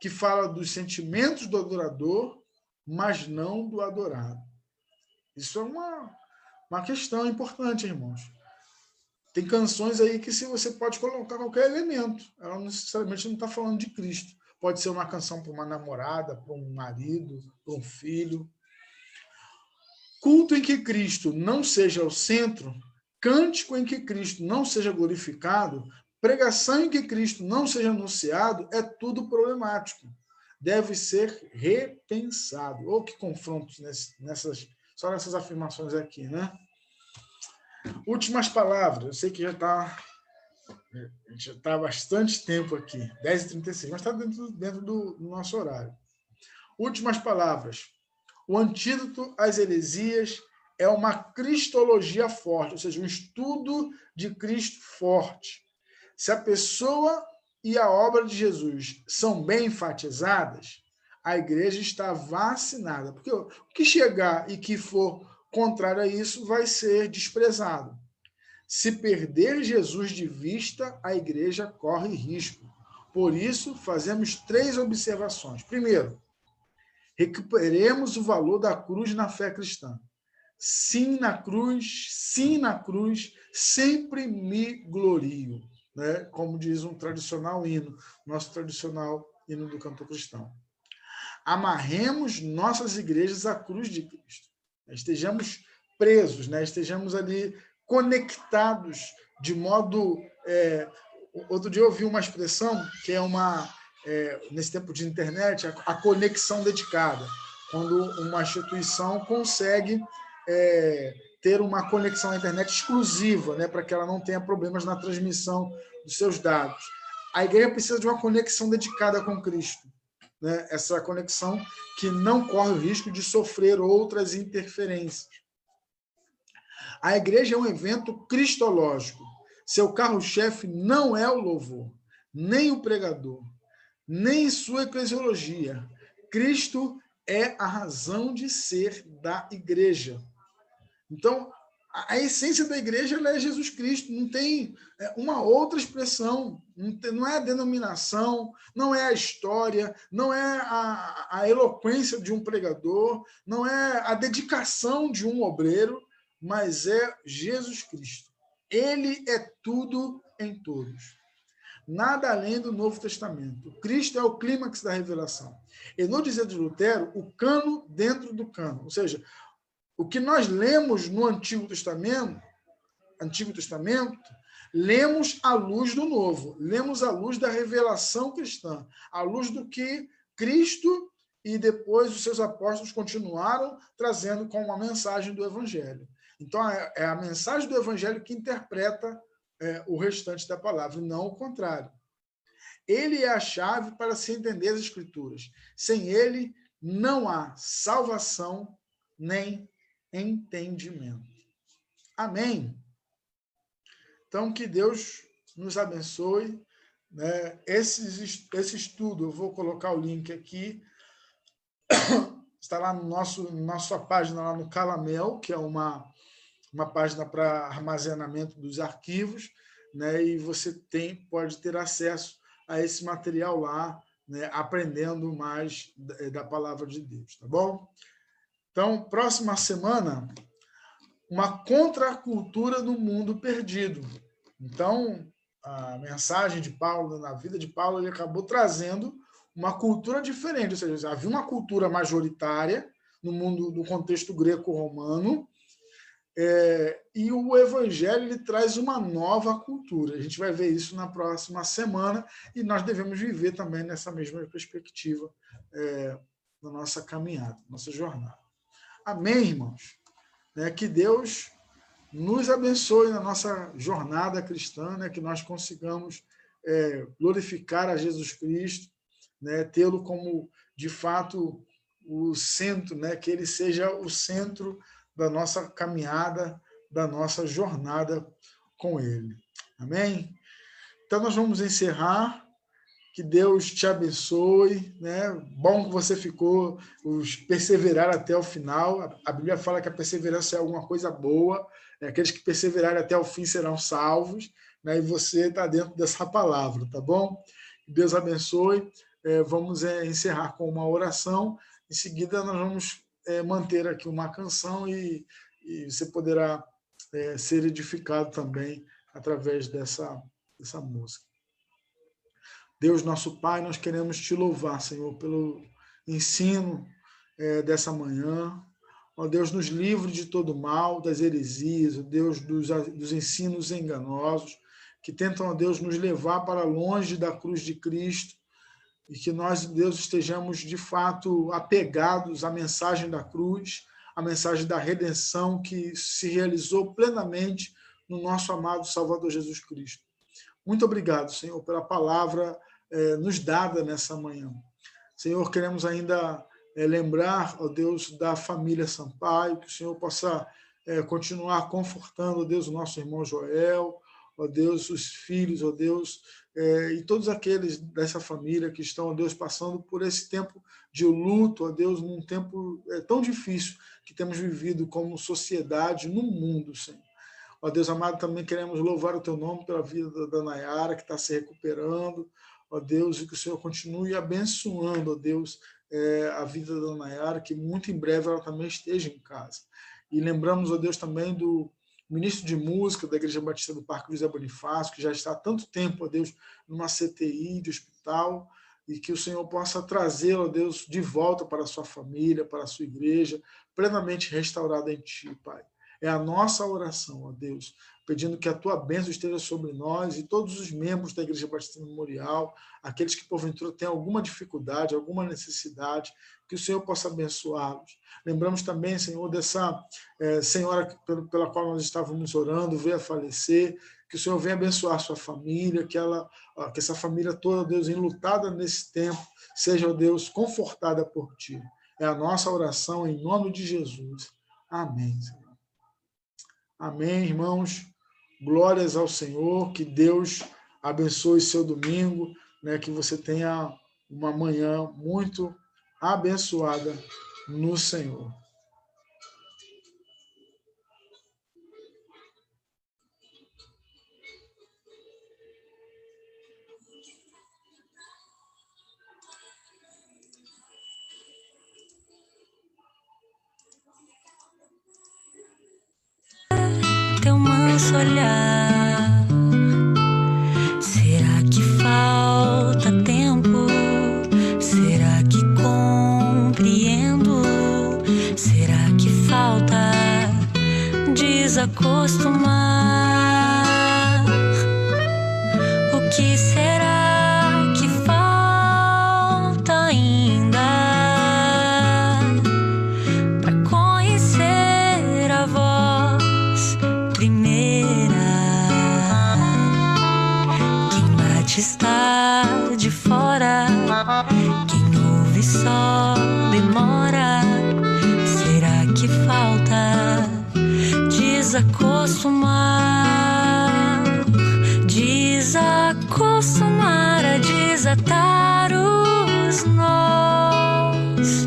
que fala dos sentimentos do adorador, mas não do adorado. Isso é uma questão importante, irmãos. Tem canções aí que você pode colocar qualquer elemento. Ela não necessariamente não está falando de Cristo. Pode ser uma canção para uma namorada, para um marido, para um filho. Culto em que Cristo não seja o centro, cântico em que Cristo não seja glorificado, pregação em que Cristo não seja anunciado, é tudo problemático. Deve ser repensado. Ou que confrontos só nessas afirmações aqui, né? Últimas palavras. Eu sei que já está há bastante tempo aqui, 10h36, mas está dentro do nosso horário. Últimas palavras. O antídoto às heresias é uma cristologia forte, ou seja, um estudo de Cristo forte. Se a pessoa e a obra de Jesus são bem enfatizadas, a igreja está vacinada. Porque o que chegar e que for contrário a isso vai ser desprezado. Se perder Jesus de vista, a igreja corre risco. Por isso, fazemos 3 observações. Primeiro, recuperemos o valor da cruz na fé cristã. Sim na cruz, sempre me glorio. Né? Como diz um tradicional hino, nosso tradicional hino do canto cristão. Amarremos nossas igrejas à cruz de Cristo. Estejamos presos, né? Estejamos ali conectados de modo... Outro dia eu ouvi uma expressão que é nesse tempo de internet, a conexão dedicada. Quando uma instituição consegue ter uma conexão à internet exclusiva, né, para que ela não tenha problemas na transmissão dos seus dados. A igreja precisa de uma conexão dedicada com Cristo. Né? Essa conexão que não corre o risco de sofrer outras interferências. A igreja é um evento cristológico. Seu carro-chefe não é o louvor, nem o pregador, nem sua eclesiologia. Cristo é a razão de ser da igreja. Então, a essência da igreja é Jesus Cristo, não tem uma outra expressão, não é a denominação, não é a história, não é a eloquência de um pregador, não é a dedicação de um obreiro, mas é Jesus Cristo. Ele é tudo em todos. Nada além do Novo Testamento. Cristo é o clímax da revelação. E no dizer de Lutero, o cano dentro do cano, ou seja, o que nós lemos no Antigo Testamento, lemos à luz do Novo, lemos à luz da revelação cristã, à luz do que Cristo e depois os seus apóstolos continuaram trazendo como uma mensagem do Evangelho. Então, é a mensagem do Evangelho que interpreta o restante da palavra, e não o contrário. Ele é a chave para se entender as Escrituras. Sem ele, não há salvação nem entendimento. Amém? Então, que Deus nos abençoe. Né? Esse estudo, eu vou colocar o link aqui, está lá no nossa página, lá no Calamel, que é uma página para armazenamento dos arquivos, né? E você pode ter acesso a esse material lá, né? Aprendendo mais da palavra de Deus, tá bom? Então, próxima semana, uma contracultura no mundo perdido. Então, a mensagem de Paulo, na vida de Paulo, ele acabou trazendo uma cultura diferente, ou seja, havia uma cultura majoritária no mundo, no contexto greco-romano, e o Evangelho ele traz uma nova cultura. A gente vai ver isso na próxima semana e nós devemos viver também nessa mesma perspectiva na nossa caminhada, nossa jornada. Amém, irmãos? Que Deus nos abençoe na nossa jornada cristã, né? Que nós consigamos glorificar a Jesus Cristo, né? Tê-lo como, de fato, o centro, né? Que ele seja o centro da nossa caminhada, da nossa jornada com ele. Amém? Então, nós vamos encerrar. Que Deus te abençoe, né? Bom que você ficou, perseverar até o final. A Bíblia fala que a perseverança é alguma coisa boa, aqueles que perseverarem até o fim serão salvos, né? E você está dentro dessa palavra, tá bom? Deus abençoe. Vamos encerrar com uma oração. Em seguida, nós vamos manter aqui uma canção e você poderá ser edificado também através dessa música. Deus, nosso Pai, nós queremos te louvar, Senhor, pelo ensino dessa manhã. Ó Deus, nos livre de todo mal, das heresias, ó Deus, dos ensinos enganosos, que tentam, ó Deus, nos levar para longe da cruz de Cristo, e que nós, Deus, estejamos, de fato, apegados à mensagem da cruz, à mensagem da redenção que se realizou plenamente no nosso amado Salvador Jesus Cristo. Muito obrigado, Senhor, pela palavra nos dada nessa manhã. Senhor, queremos ainda lembrar, ó Deus, da família Sampaio, que o Senhor possa continuar confortando, ó Deus, o nosso irmão Joel, ó Deus, os filhos, ó Deus, e todos aqueles dessa família que estão, ó Deus, passando por esse tempo de luto, ó Deus, num tempo tão difícil que temos vivido como sociedade no mundo, Senhor. Ó Deus amado, também queremos louvar o teu nome pela vida da Nayara, que está se recuperando, ó Deus, e que o Senhor continue abençoando, ó Deus, a vida da Nayara, que muito em breve ela também esteja em casa. E lembramos, ó Deus, também do ministro de música da Igreja Batista do Parque José Bonifácio, que já está há tanto tempo, ó Deus, numa CTI de hospital, e que o Senhor possa trazê-lo, ó Deus, de volta para a sua família, para a sua igreja, plenamente restaurada em Ti, Pai. É a nossa oração, ó Deus, pedindo que a Tua bênção esteja sobre nós e todos os membros da Igreja Batista Memorial, aqueles que porventura têm alguma dificuldade, alguma necessidade, que o Senhor possa abençoá-los. Lembramos também, Senhor, dessa senhora pela qual nós estávamos orando, veio a falecer, que o Senhor venha abençoar a sua família, que essa família toda, Deus, enlutada nesse tempo, seja, ó Deus, confortada por Ti. É a nossa oração em nome de Jesus. Amém, Senhor. Amém, irmãos. Glórias ao Senhor, que Deus abençoe seu domingo, né? Que você tenha uma manhã muito abençoada no Senhor. Teu manso olhar, será que falta tempo? Será que compreendo? Será que falta desacostumar? O que será que falta ainda pra conhecer a voz primeira? Quem bate está de fora, quem ouve só demora. Será que falta desacostumar? Desacostumar a desatar os nós,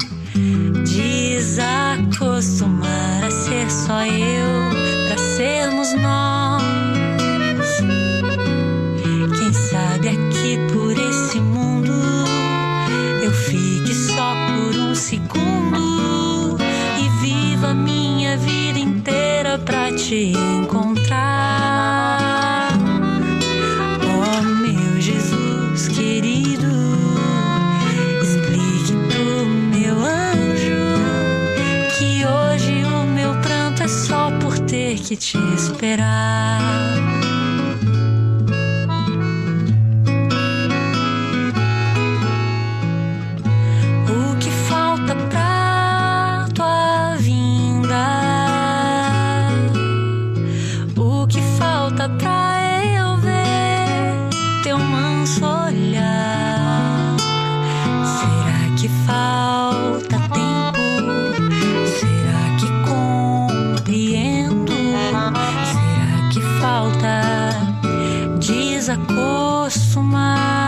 desacostumar a ser só eu, pra sermos nós. Quem sabe aqui por esse mundo eu fique só por um segundo e viva minha vida inteira pra te encontrar. Oh, meu Jesus querido, explique pro meu anjo que hoje o meu pranto é só por ter que te esperar. O que falta pra tua vinda? O que falta pra eu ver teu manso olhar? Será que falta tempo? Será que compreendo? Será que falta desacostumar?